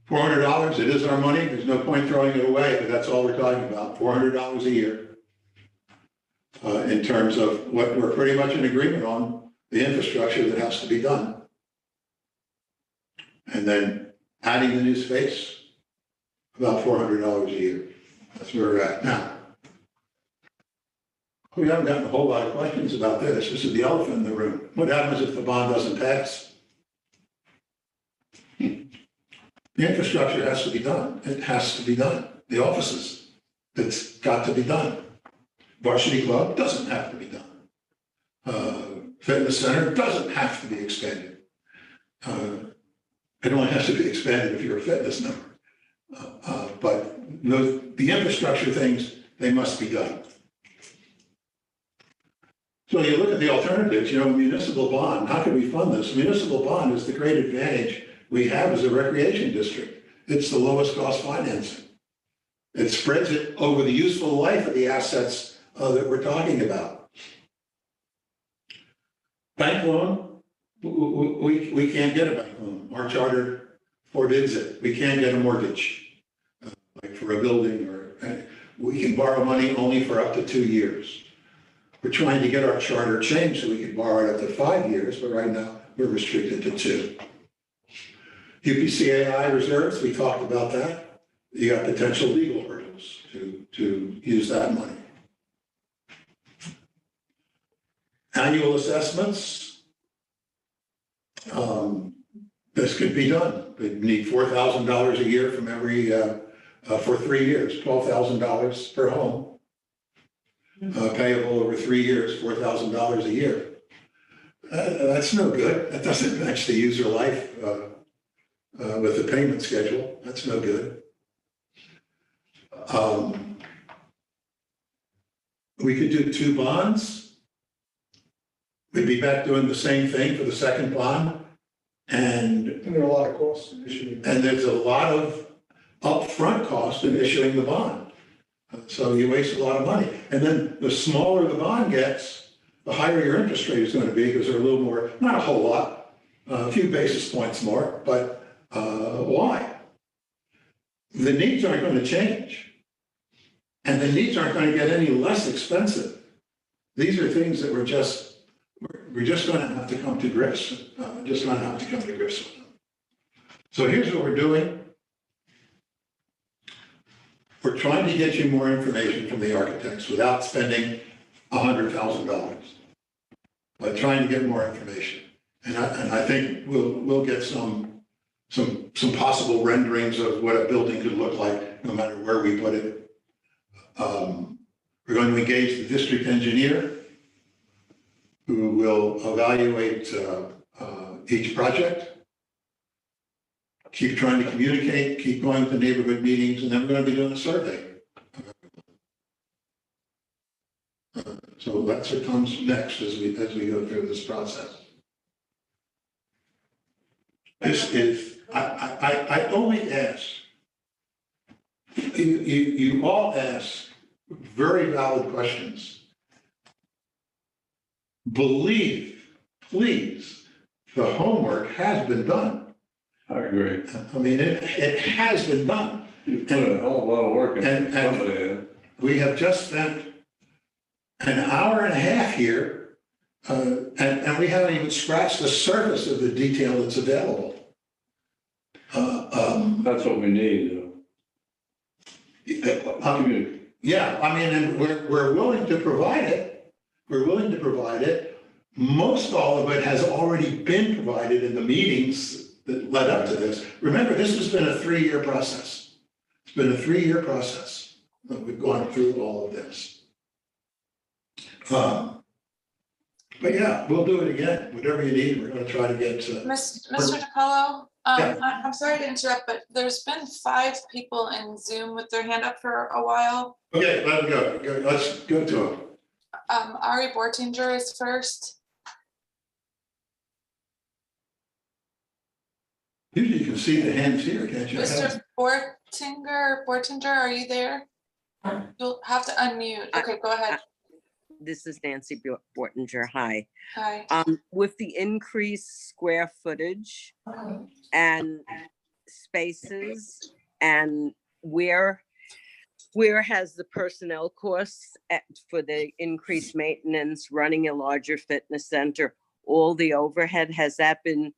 S8: $400, it is our money. There's no point throwing it away, but that's all we're talking about, $400 a year. In terms of what we're pretty much in agreement on, the infrastructure that has to be done. And then adding the new space, about $400 a year. That's where we're at now. We haven't gotten a whole lot of questions about this. This is the elephant in the room. What happens if the bond doesn't pass? The infrastructure has to be done. It has to be done. The offices, it's got to be done. Varsity Club doesn't have to be done. Fitness center doesn't have to be expanded. It only has to be expanded if you're a fitness member. But the infrastructure things, they must be done. So you look at the alternatives, municipal bond, how can we fund this? Municipal bond is the great advantage we have as a recreation district. It's the lowest cost financing. It spreads it over the useful life of the assets that we're talking about. Bank loan, we can't get a bank loan. Our charter forbids it. We can't get a mortgage. Like for a building, or we can borrow money only for up to 2 years. We're trying to get our charter changed so we can borrow it up to 5 years, but right now we're restricted to 2. UPCAI reserves, we talked about that. You got potential legal hurdles to use that money. Annual assessments, this could be done. We need $4,000 a year from every for 3 years, $12,000 per home, payable over 3 years, $4,000 a year. That's no good. That doesn't match the user life with the payment schedule. That's no good. We could do 2 bonds. We'd be back doing the same thing for the second bond. And
S10: there are a lot of costs in issuing.
S8: And there's a lot of upfront cost in issuing the bond. So you waste a lot of money. And then the smaller the bond gets, the higher your interest rate is going to be, because they're a little more, not a whole lot, a few basis points more, but why? The needs aren't going to change. And the needs aren't going to get any less expensive. These are things that we're just going to have to come to grips. Just going to have to come to grips with them. So here's what we're doing. We're trying to get you more information from the architects without spending $100,000. But trying to get more information. And I think we'll get some possible renderings of what a building could look like, no matter where we put it. We're going to engage the district engineer who will evaluate each project. Keep trying to communicate, keep going to neighborhood meetings, and then we're going to be doing a survey. So that's what comes next as we go through this process. This is, I only ask, you all ask very valid questions. Believe, please, the homework has been done.
S1: I agree.
S8: I mean, it has been done.
S1: You put a hell of a lot of work into somebody.
S8: We have just spent an hour and a half here, and we haven't even scratched the surface of the detail that's available.
S1: That's what we need.
S8: Yeah, I mean, and we're willing to provide it. We're willing to provide it. Most all of it has already been provided in the meetings that led up to this. Remember, this has been a 3-year process. It's been a 3-year process that we've gone through all of this. But yeah, we'll do it again. Whatever you need, we're going to try to get to.
S7: Mr. DiPaolo,
S8: Yeah.
S7: I'm sorry to interrupt, but there's been 5 people in Zoom with their hand up for a while.
S8: Okay, let them go. Let's go to them.
S7: Ari Bortinger is first.
S8: Usually you can see the hands here, can't you?
S7: Mr. Bortinger, are you there? You'll have to unmute. Okay, go ahead.
S15: This is Nancy Bortinger. Hi.
S7: Hi.
S15: With the increased square footage and spaces, and where has the personnel costs for the increased maintenance, running a larger fitness center, all the overhead, has that been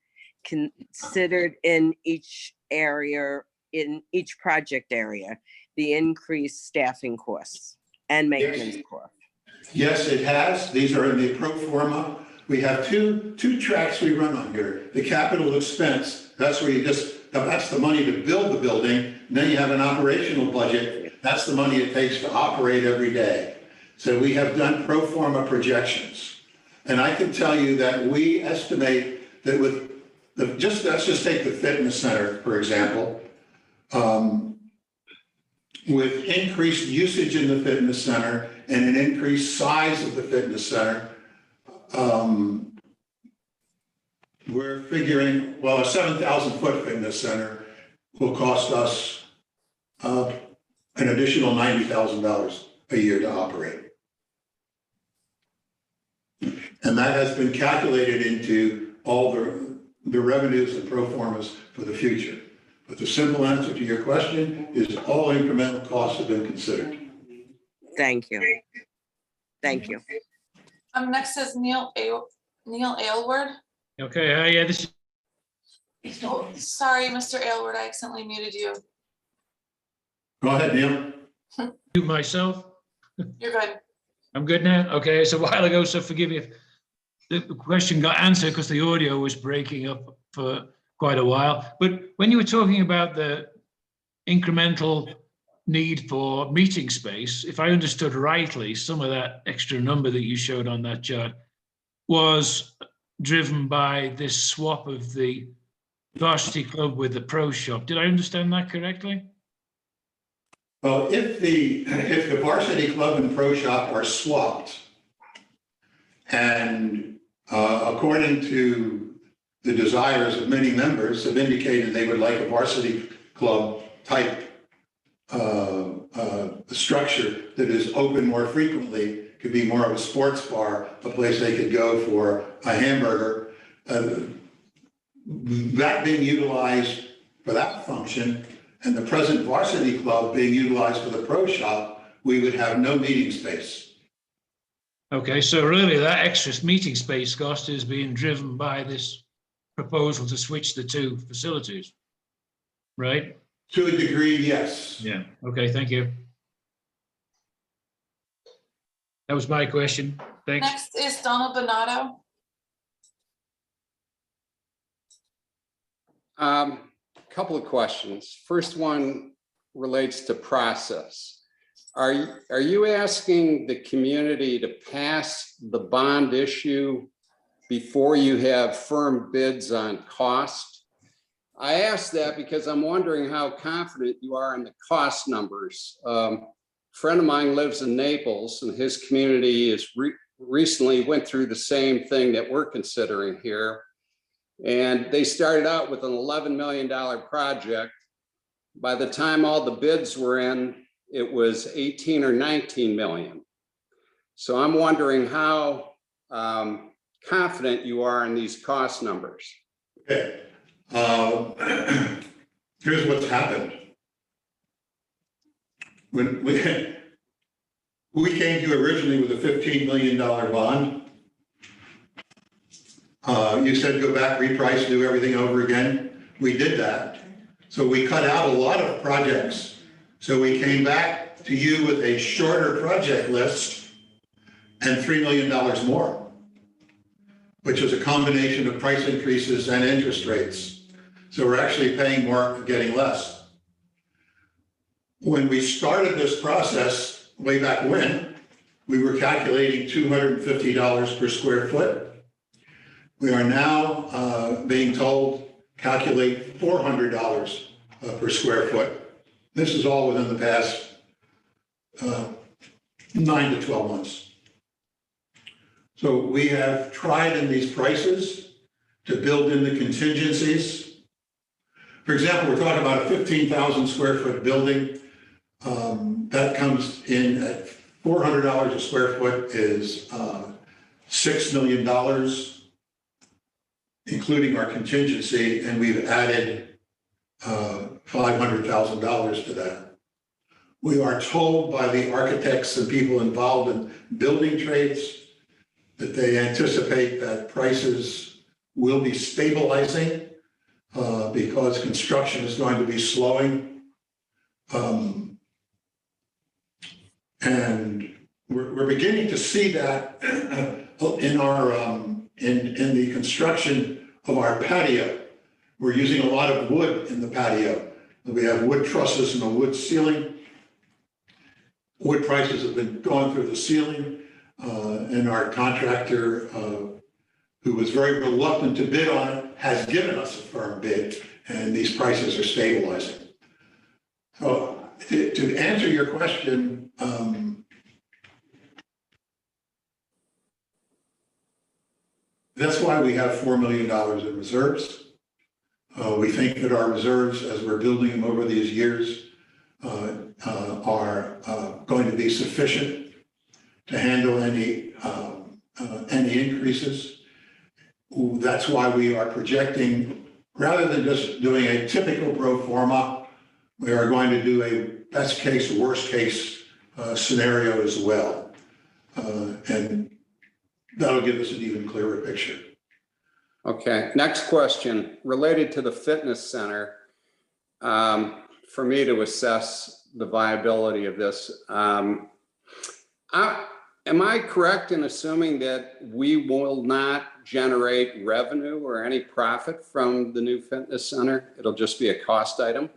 S15: considered in each area, in each project area, the increased staffing costs and maintenance costs?
S8: Yes, it has. These are in the pro forma. We have two tracks we run on here. The capital expense, that's where that's the money to build the building. And then you have an operational budget. That's the money it takes to operate every day. So we have done pro forma projections. And I can tell you that we estimate that with let's just take the fitness center, for example. With increased usage in the fitness center and an increased size of the fitness center, we're figuring, well, a 7,000-foot fitness center will cost us an additional $90,000 a year to operate. And that has been calculated into all the revenues and pro formas for the future. But the simple answer to your question is all incremental costs have been considered.
S15: Thank you. Thank you.
S7: Next is Neil Aylward.
S2: Okay, yeah, this is.
S7: Oh, sorry, Mr. Aylward, I accidentally muted you.
S8: Go ahead, Neil.
S2: You myself.
S7: You're good.
S2: I'm good now. Okay, it's a while ago, so forgive me if the question got answered because the audio was breaking up for quite a while. But when you were talking about the incremental need for meeting space, if I understood rightly, some of that extra number that you showed on that chart was driven by this swap of the varsity club with the pro shop. Did I understand that correctly?
S8: Well, if the varsity club and pro shop are swapped, and according to the desires of many members have indicated they would like a varsity club type structure that is open more frequently, could be more of a sports bar, a place they could go for a hamburger. That being utilized for that function, and the present varsity club being utilized for the pro shop, we would have no meeting space.
S2: Okay, so really that extra meeting space cost is being driven by this proposal to switch the two facilities, right?
S8: To a degree, yes.
S2: Yeah, okay, thank you. That was my question. Thanks.
S7: Next is Donald Bonato.
S3: Couple of questions. First one relates to process. Are you asking the community to pass the bond issue before you have firm bids on cost? I ask that because I'm wondering how confident you are in the cost numbers. Friend of mine lives in Naples, and his community is recently went through the same thing that we're considering here. And they started out with an $11 million project. By the time all the bids were in, it was 18 or 19 million. So I'm wondering how confident you are in these cost numbers.
S8: Okay. Here's what's happened. When we came to you originally with a $15 million bond, you said go back, reprice, do everything over again. We did that. So we cut out a lot of projects. So we came back to you with a shorter project list and $3 million more, which is a combination of price increases and interest rates. So we're actually paying more and getting less. When we started this process way back when, we were calculating $250 per square foot. We are now being told calculate $400 per square foot. This is all within the past 9 to 12 months. So we have tried in these prices to build in the contingencies. For example, we're talking about a 15,000 square foot building. That comes in at $400 a square foot is $6 million, including our contingency, and we've added $500,000 to that. We are told by the architects and people involved in building trades that they anticipate that prices will be stabilizing because construction is going to be slowing. And we're beginning to see that in our in the construction of our patio. We're using a lot of wood in the patio. We have wood trusses and a wood ceiling. Wood prices have been going through the ceiling, and our contractor, who was very reluctant to bid on it, has given us a firm bid, and these prices are stabilizing. So to answer your question, that's why we have $4 million in reserves. We think that our reserves, as we're building them over these years, are going to be sufficient to handle any increases. That's why we are projecting, rather than just doing a typical pro forma, we are going to do a best case, worst case scenario as well. And that'll give us an even clearer picture.
S3: Okay, next question, related to the fitness center. For me to assess the viability of this, am I correct in assuming that we will not generate revenue or any profit from the new fitness center? It'll just be a cost item?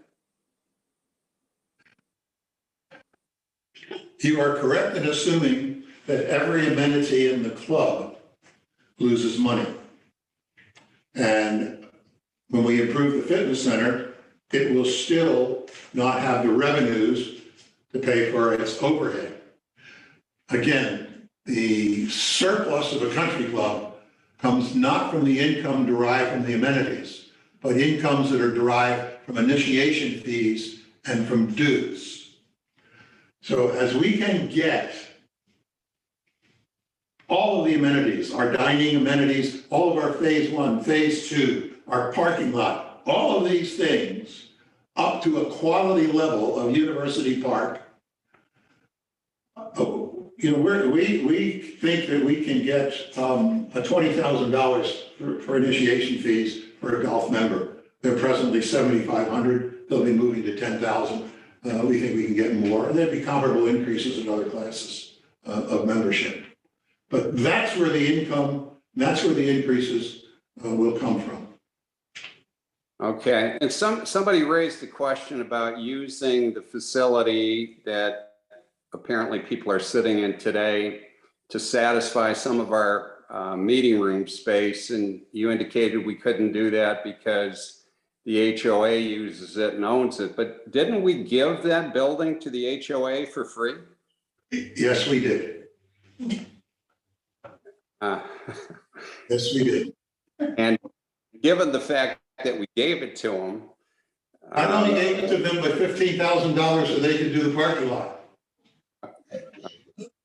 S8: You are correct in assuming that every amenity in the club loses money. And when we improve the fitness center, it will still not have the revenues to pay for its overhead. Again, the surplus of a country club comes not from the income derived from the amenities, but incomes that are derived from initiation fees and from dues. So as we can get all of the amenities, our dining amenities, all of our phase 1, phase 2, our parking lot, all of these things up to a quality level of University Park, we think that we can get a $20,000 for initiation fees for a golf member. They're presently $7,500. They'll be moving to $10,000. We think we can get more, and there'd be comparable increases in other classes of membership. But that's where the income, that's where the increases will come from.
S3: Okay, and somebody raised the question about using the facility that apparently people are sitting in today to satisfy some of our meeting room space. And you indicated we couldn't do that because the HOA uses it and owns it. But didn't we give that building to the HOA for free?
S8: Yes, we did. Yes, we did.
S3: And given the fact that we gave it to them.
S8: I only gave it to them by $15,000 so they could do the parking lot.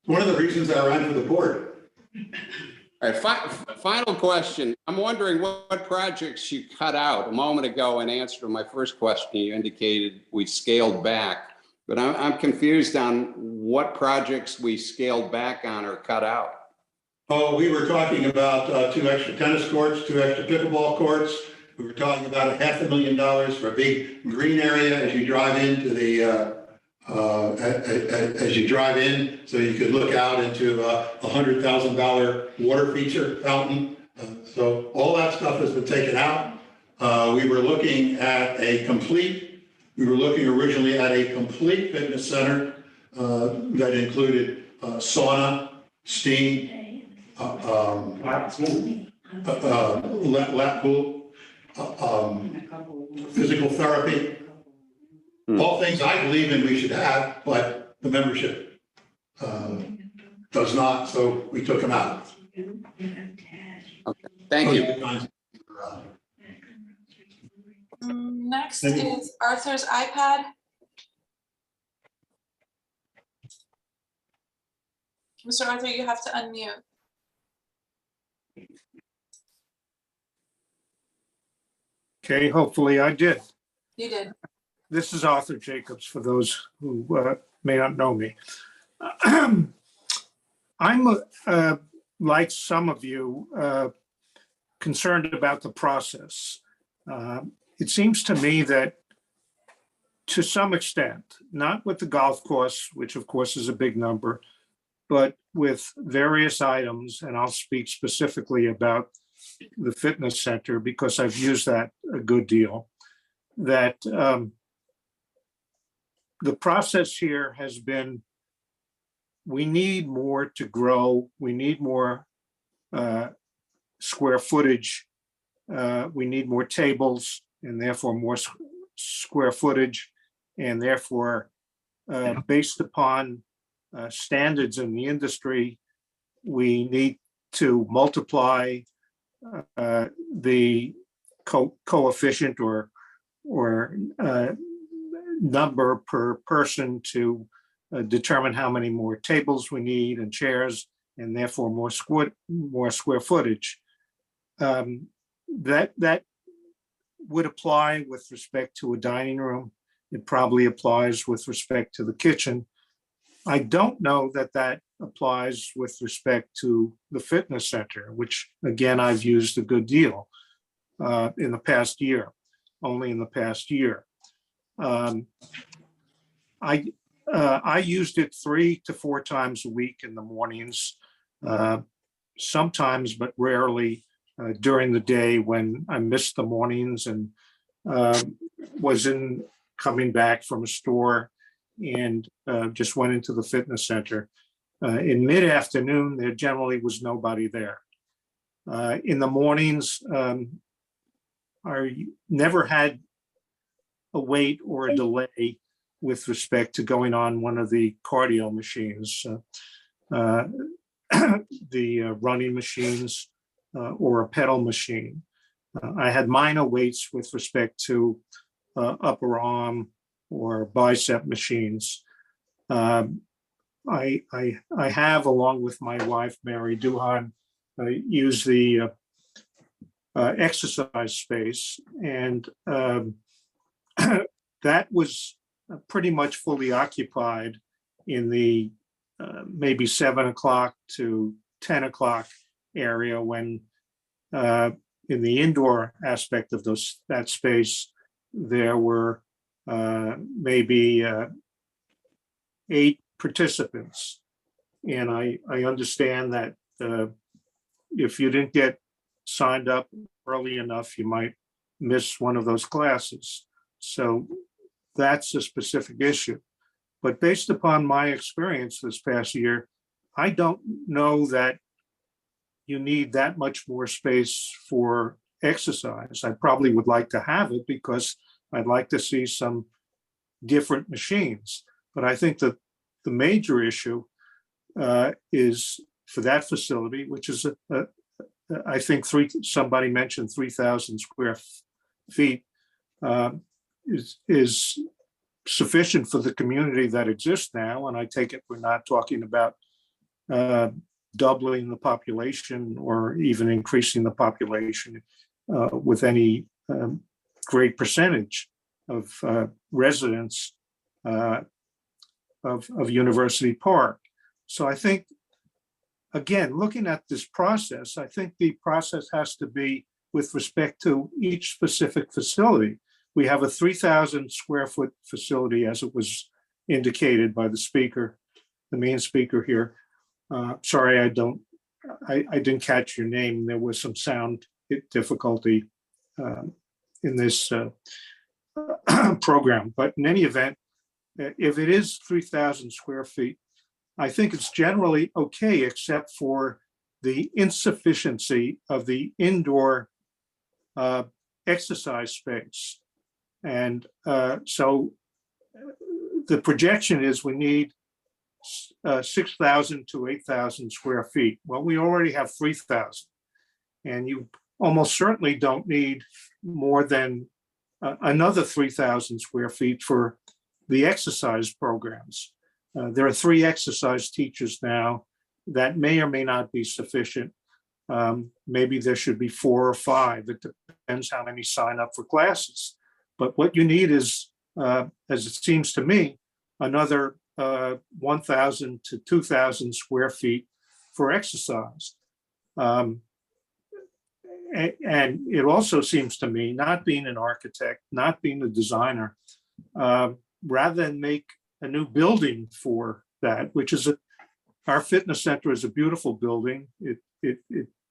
S8: One of the reasons I ran for the board.
S3: All right, final question. I'm wondering what projects you cut out. A moment ago in answer to my first question, you indicated we scaled back, but I'm confused on what projects we scaled back on or cut out.
S8: Oh, we were talking about 2 extra tennis courts, 2 extra pickleball courts. We were talking about $500,000 for a big green area as you drive into the, as you drive in, so you could look out into a $100,000 water feature fountain. So all that stuff has been taken out. We were looking originally at a complete fitness center that included sauna, steam, lap pool, physical therapy, all things I believe in we should have, but the membership does not, so we took them out.
S3: Okay, thank you.
S7: Next is Arthur's iPad. Mr. Arthur, you have to unmute.
S16: Okay, hopefully I did.
S7: You did.
S16: This is Arthur Jacobs, for those who may not know me. I'm, like some of you, concerned about the process. It seems to me that to some extent, not with the golf course, which of course is a big number, but with various items, and I'll speak specifically about the fitness center because I've used that a good deal, that the process here has been, we need more to grow. We need more square footage. We need more tables and therefore more square footage. And therefore, based upon standards in the industry, we need to multiply the coefficient or number per person to determine how many more tables we need and chairs, and therefore more square footage. That would apply with respect to a dining room. It probably applies with respect to the kitchen. I don't know that that applies with respect to the fitness center, which again, I've used a good deal in the past year, only in the past year. I used it 3 to 4 times a week in the mornings, sometimes, but rarely during the day when I missed the mornings and was coming back from a store and just went into the fitness center. In mid-afternoon, there generally was nobody there. In the mornings, I never had a wait or a delay with respect to going on one of the cardio machines, the running machines, or a pedal machine. I had minor weights with respect to upper arm or bicep machines. I have, along with my wife, Mary Duhan, used the exercise space, and that was pretty much fully occupied in the maybe 7 o'clock to 10 o'clock area, when in the indoor aspect of that space, there were maybe 8 participants. And I understand that if you didn't get signed up early enough, you might miss one of those classes. So that's a specific issue. But based upon my experience this past year, I don't know that you need that much more space for exercise. I probably would like to have it because I'd like to see some different machines. But I think that the major issue is for that facility, which is, I think somebody mentioned 3,000 square feet, is sufficient for the community that exists now. And I take it we're not talking about doubling the population or even increasing the population with any great percentage of residents of University Park. So I think, again, looking at this process, I think the process has to be with respect to each specific facility. We have a 3,000 square foot facility, as it was indicated by the speaker, the main speaker here. Sorry, I didn't catch your name. There was some sound difficulty in this program. But in any event, if it is 3,000 square feet, I think it's generally okay, except for the insufficiency of the indoor exercise space. And so the projection is we need 6,000 to 8,000 square feet. Well, we already have 3,000. And you almost certainly don't need more than another 3,000 square feet for the exercise programs. There are 3 exercise teachers now. That may or may not be sufficient. Maybe there should be 4 or 5. It depends how many sign up for classes. But what you need is, as it seems to me, another 1,000 to 2,000 square feet for exercise. And it also seems to me, not being an architect, not being a designer, rather than make a new building for that, which is our fitness center is a beautiful building. It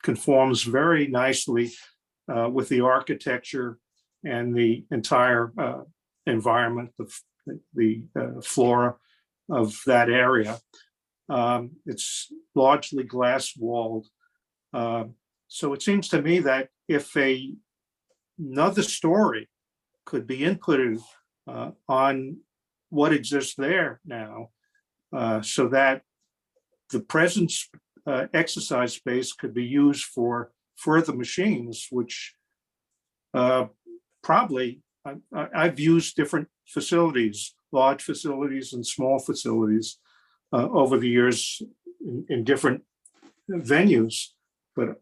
S16: conforms very nicely with the architecture and the entire environment, the flora of that area. It's largely glass walled. So it seems to me that if another story could be inputted on what exists there now, so that the present exercise space could be used for further machines, which probably I've used different facilities, large facilities and small facilities over the years in different venues. But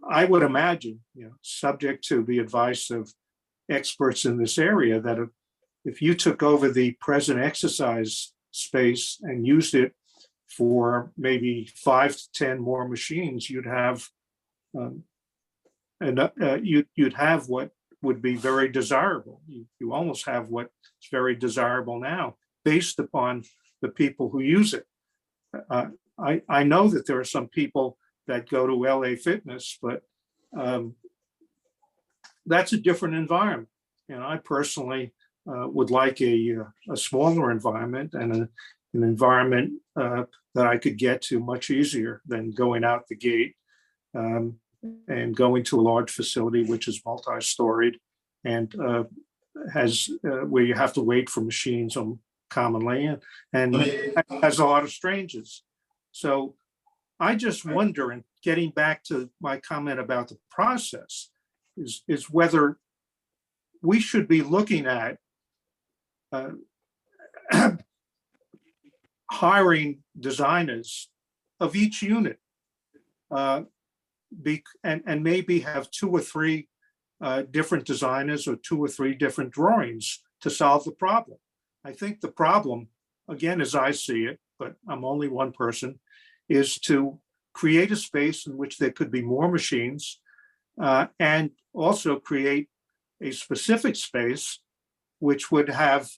S16: I would imagine, subject to the advice of experts in this area, that if you took over the present exercise space and used it for maybe 5 to 10 more machines, you'd have you'd have what would be very desirable. You almost have what's very desirable now, based upon the people who use it. I know that there are some people that go to LA Fitness, but that's a different environment. And I personally would like a smaller environment and an environment that I could get to much easier than going out the gate and going to a large facility, which is multi-storied and has where you have to wait for machines on common land and has a lot of strangers. So I just wonder, and getting back to my comment about the process, is whether we should be looking at hiring designers of each unit and maybe have 2 or 3 different designers or 2 or 3 different drawings to solve the problem. I think the problem, again, as I see it, but I'm only one person, is to create a space in which there could be more machines and also create a specific space which would have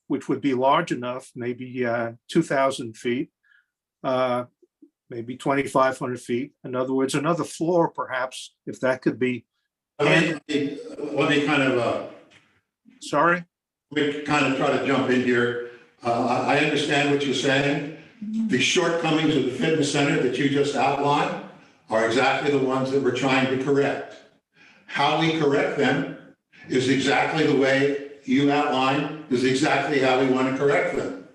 S16: which would be large enough, maybe 2,000 feet, maybe 2,500 feet. In other words, another floor, perhaps, if that could be.
S8: Let me kind of
S16: Sorry?
S8: We kind of try to jump in here. I understand what you're saying. The shortcomings of the fitness center that you just outlined are exactly the ones that we're trying to correct. How we correct them is exactly the way you outlined, is exactly how we want to correct them.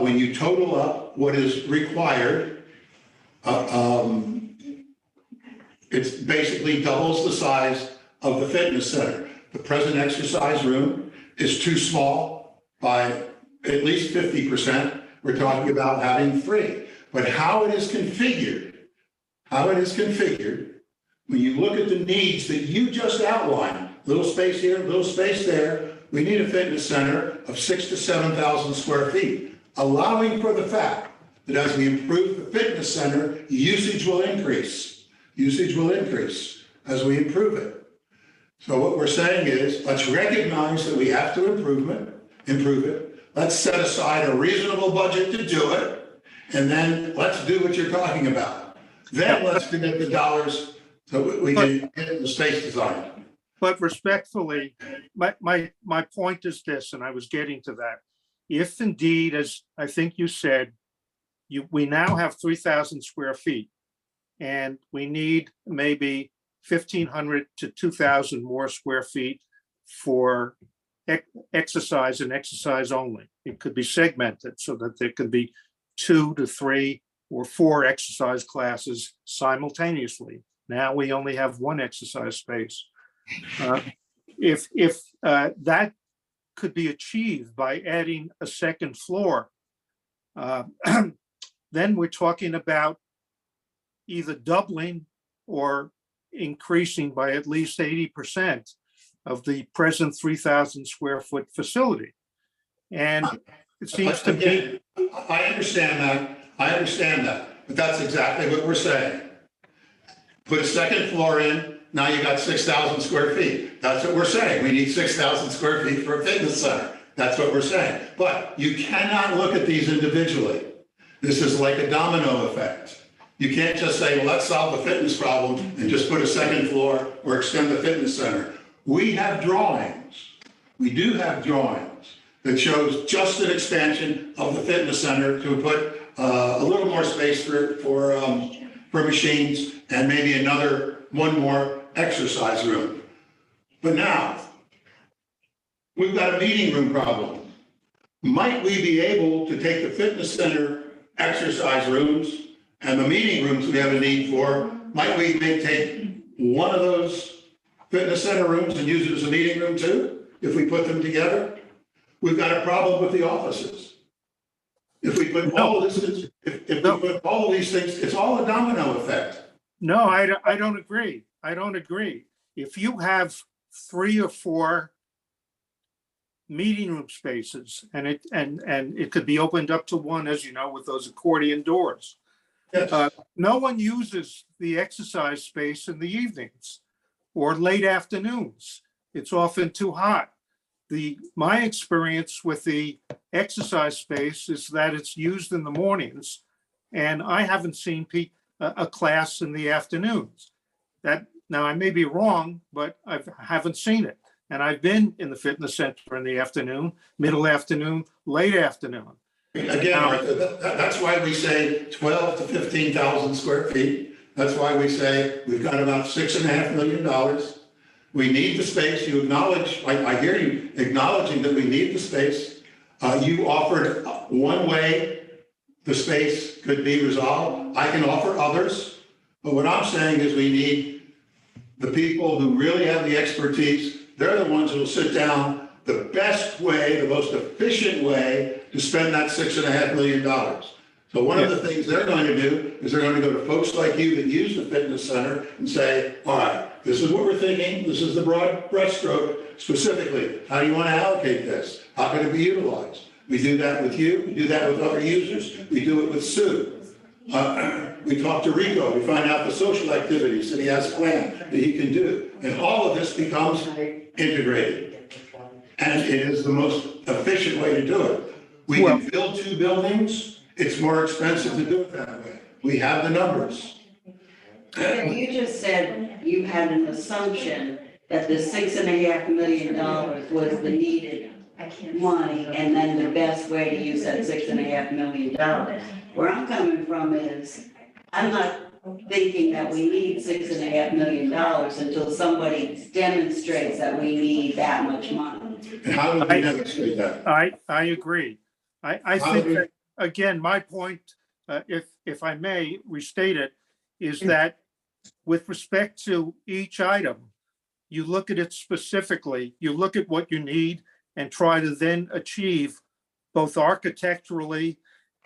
S8: When you total up what is required, it's basically doubles the size of the fitness center. The present exercise room is too small by at least 50%. We're talking about having 3. But how it is configured, when you look at the needs that you just outlined, little space here, little space there, we need a fitness center of 6,000 to 7,000 square feet, allowing for the fact that as we improve the fitness center, usage will increase. Usage will increase as we improve it. So what we're saying is, let's recognize that we have to improve it. Let's set aside a reasonable budget to do it. And then let's do what you're talking about. Then let's get the dollars so we can get the space designed.
S16: But respectfully, my point is this, and I was getting to that. If indeed, as I think you said, we now have 3,000 square feet, and we need maybe 1,500 to 2,000 more square feet for exercise and exercise only. It could be segmented so that there could be 2 to 3 or 4 exercise classes simultaneously. Now we only have 1 exercise space. If that could be achieved by adding a second floor, then we're talking about either doubling or increasing by at least 80% of the present 3,000 square foot facility. And it seems to me.
S8: I understand that, but that's exactly what we're saying. Put a second floor in, now you got 6,000 square feet. That's what we're saying. We need 6,000 square feet for a fitness center. That's what we're saying. But you cannot look at these individually. This is like a domino effect. You can't just say, well, let's solve the fitness problem and just put a second floor or extend the fitness center. We have drawings. We do have drawings that shows just an expansion of the fitness center to put a little more space for machines and maybe one more exercise room. But now, we've got a meeting room problem. Might we be able to take the fitness center exercise rooms and the meeting rooms we have a need for, might we take one of those fitness center rooms and use it as a meeting room too, if we put them together? We've got a problem with the offices. If we put all of this, if we put all of these things, it's all a domino effect.
S16: No, I don't agree. I don't agree. If you have 3 or 4 meeting room spaces and it could be opened up to 1, as you know, with those accordion doors.
S8: Yes.
S16: No one uses the exercise space in the evenings or late afternoons. It's often too hot. My experience with the exercise space is that it's used in the mornings, and I haven't seen a class in the afternoons. Now I may be wrong, but I haven't seen it. And I've been in the fitness center in the afternoon, middle afternoon, late afternoon.
S8: Again, Arthur, that's why we say 12 to 15,000 square feet. That's why we say we've got about $6.5 million. We need the space. You acknowledge, I hear you acknowledging that we need the space. You offered one way the space could be resolved. I can offer others. But what I'm saying is we need the people who really have the expertise. They're the ones who will sit down the best way, the most efficient way to spend that $6.5 million. So one of the things they're going to do is they're going to go to folks like you that use the fitness center and say, all right, this is what we're thinking. This is the broad brushstroke specifically. How do you want to allocate this? How can it be utilized? We do that with you. We do that with other users. We do it with Sue. We talk to Rico. We find out the social activities that he has planned that he can do. And all of this becomes integrated. And it is the most efficient way to do it. We can build 2 buildings. It's more expensive to do it that way. We have the numbers.
S9: You just said you had an assumption that the $6.5 million was the needed money, and then the best way to use that $6.5 million. Where I'm coming from is, I'm not thinking that we need $6.5 million until somebody demonstrates that we need that much money.
S8: And how do we demonstrate that?
S16: I agree. I think that, again, my point, if I may restate it, is that with respect to each item, you look at it specifically, you look at what you need and try to then achieve both architecturally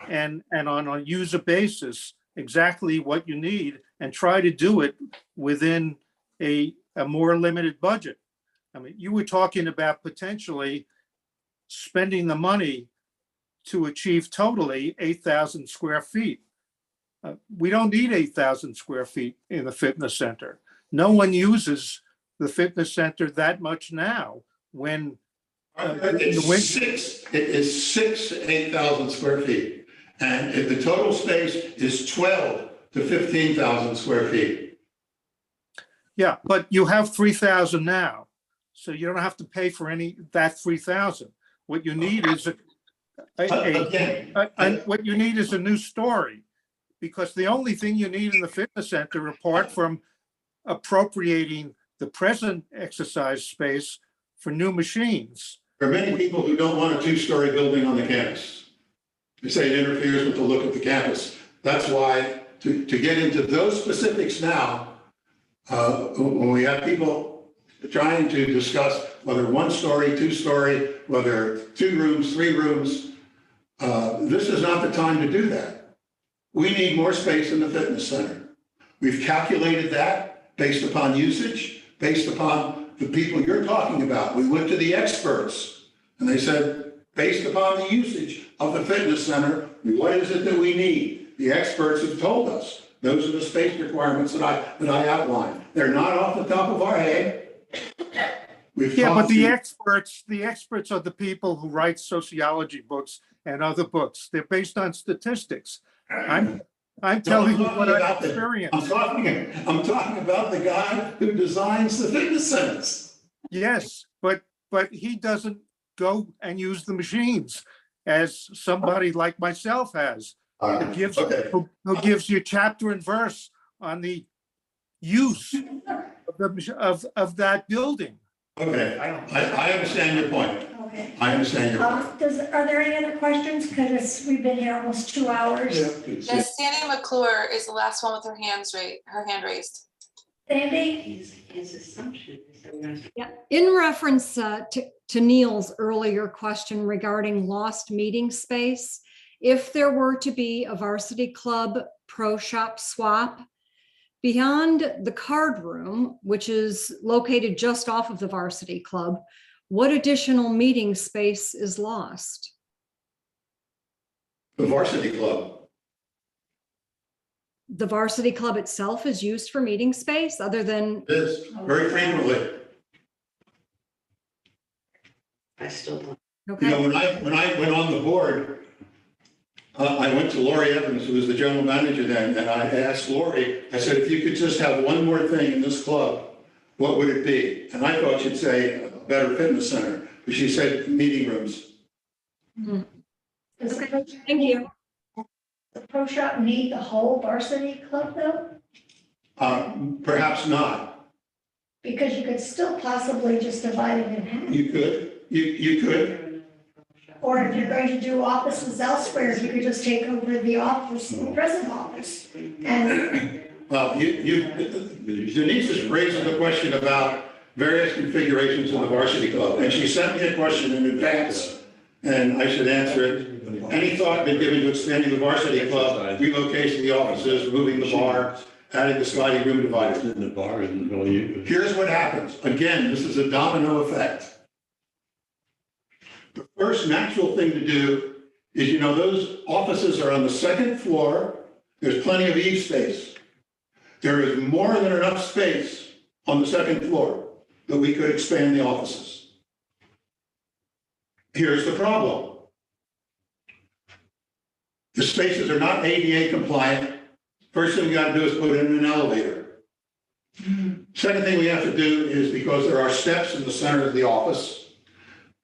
S16: and on a user basis, exactly what you need, and try to do it within a more limited budget. I mean, you were talking about potentially spending the money to achieve totally 8,000 square feet. We don't need 8,000 square feet in the fitness center. No one uses the fitness center that much now when
S8: It is 8,000 square feet. And if the total space is 12 to 15,000 square feet.
S16: Yeah, but you have 3,000 now. So you don't have to pay for that 3,000. What you need is what you need is a new story, because the only thing you need in the fitness center, apart from appropriating the present exercise space for new machines.
S8: There are many people who don't want a two-story building on the campus. They say it interferes with the look of the campus. That's why to get into those specifics now, when we have people trying to discuss whether one story, two story, whether 2 rooms, 3 rooms, this is not the time to do that. We need more space in the fitness center. We've calculated that based upon usage, based upon the people you're talking about. We went to the experts and they said, based upon the usage of the fitness center, what is it that we need? The experts have told us. Those are the space requirements that I outlined. They're not off the top of our head.
S16: Yeah, but the experts are the people who write sociology books and other books. They're based on statistics. I'm telling you what I experienced.
S8: I'm talking about the guy who designs the fitness centers.
S16: Yes, but he doesn't go and use the machines as somebody like myself has. Who gives you chapter and verse on the use of that building.
S8: Okay, I understand your point.
S11: Okay.
S8: I understand your point.
S11: Are there any other questions? Because we've been here almost 2 hours.
S7: Yes, Sandy McClure is the last one with her hand raised.
S11: Sandy?
S9: His assumption is
S4: Yeah, in reference to Neil's earlier question regarding lost meeting space, if there were to be a varsity club pro shop swap, beyond the card room, which is located just off of the varsity club, what additional meeting space is lost?
S8: The varsity club.
S4: The varsity club itself is used for meeting space other than?
S8: It is, very frequently.
S9: I still don't.
S4: Okay.
S8: You know, when I went on the board, I went to Lori Evans, who was the general manager then, and I asked Lori, I said, if you could just have one more thing in this club, what would it be? And I thought she'd say a better fitness center, but she said meeting rooms.
S11: Okay,
S4: thank you.
S11: The pro shop need the whole varsity club though?
S8: Perhaps not.
S11: Because you could still possibly just divide it in half.
S8: You could, you could.
S11: Or if you're going to do offices elsewhere, you could just take over the office, the present office. And
S8: Well, Denise is raising the question about various configurations of the varsity club, and she sent me a question in advance, and I should answer it. Any thought been given to expanding the varsity club, relocating the offices, moving the bar, adding the sliding room dividers?
S1: The bar isn't really used.
S8: Here's what happens. Again, this is a domino effect. The first natural thing to do is, you know, those offices are on the 2nd floor. There's plenty of eve space. There is more than enough space on the 2nd floor that we could expand the offices. Here's the problem. The spaces are not ADA compliant. First thing we got to do is put in an elevator. Second thing we have to do is, because there are steps in the center of the office,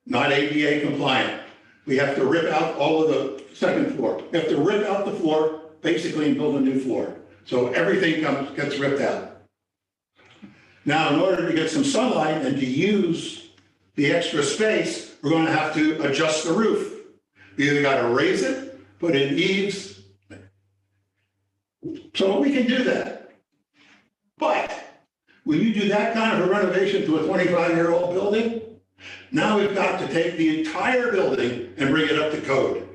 S8: not ADA compliant, we have to rip out all of the second floor. We have to rip out the floor, basically, and build a new floor. So everything gets ripped out. Now, in order to get some sunlight and to use the extra space, we're going to have to adjust the roof. We either got to raise it, put in eaves. So we can do that. But when you do that kind of a renovation to a 25-year-old building, now we've got to take the entire building and bring it up to code.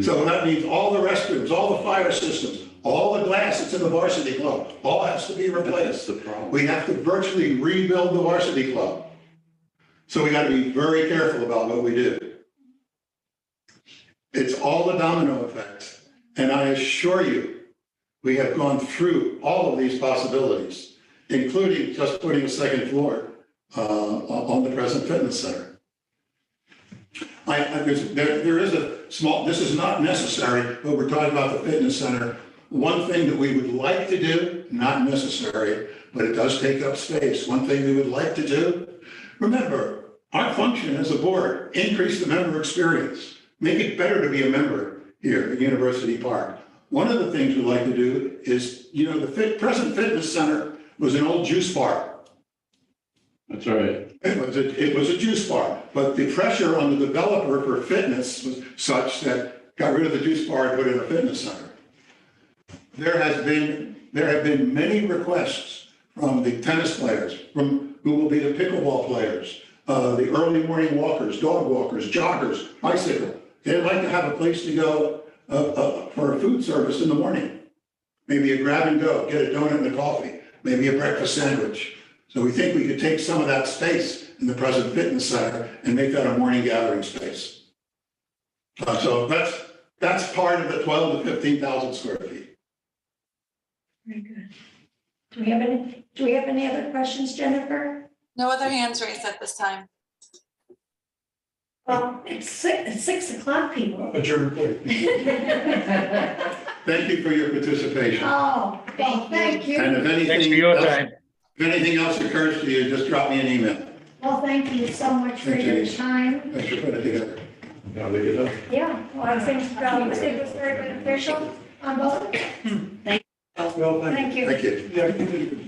S8: So that means all the restrooms, all the fire systems, all the glass that's in the varsity club, all has to be replaced. We have to virtually rebuild the varsity club. So we got to be very careful about what we do. It's all a domino effect. And I assure you, we have gone through all of these possibilities, including just putting a second floor on the present fitness center. There is a small, this is not necessary, but we're talking about the fitness center. One thing that we would like to do, not necessary, but it does take up space. One thing we would like to do, remember, our function as a board, increase the member experience, make it better to be a member here at University Park. One of the things we'd like to do is, you know, the present fitness center was an old juice bar.
S1: That's right.
S8: It was a juice bar, but the pressure on the developer for fitness was such that got rid of the juice bar and put in a fitness center. There have been many requests from the tennis players, from who will be the pickleball players, the early morning walkers, dog walkers, joggers, bicycle. They'd like to have a place to go for a food service in the morning. Maybe a grab and go, get a donut and a coffee, maybe a breakfast sandwich. So we think we could take some of that space in the present fitness center and make that a morning gathering space. So that's part of the 12 to 15,000 square feet.
S11: Very good. Do we have any other questions, Jennifer?
S7: No other hands raised at this time.
S11: Well, it's 6 o'clock, people.
S10: Adjourn, please.
S8: Thank you for your participation.
S11: Oh, well, thank you.
S8: And if
S2: Thanks for your time.
S8: if anything else occurs to you, just drop me an email.
S11: Well, thank you so much for your time.
S8: Thanks for putting it together.
S11: Yeah, well, I think it was very beneficial on both.
S10: Well,
S11: Thank you.
S8: Thank you.
S10: Yeah, you did a good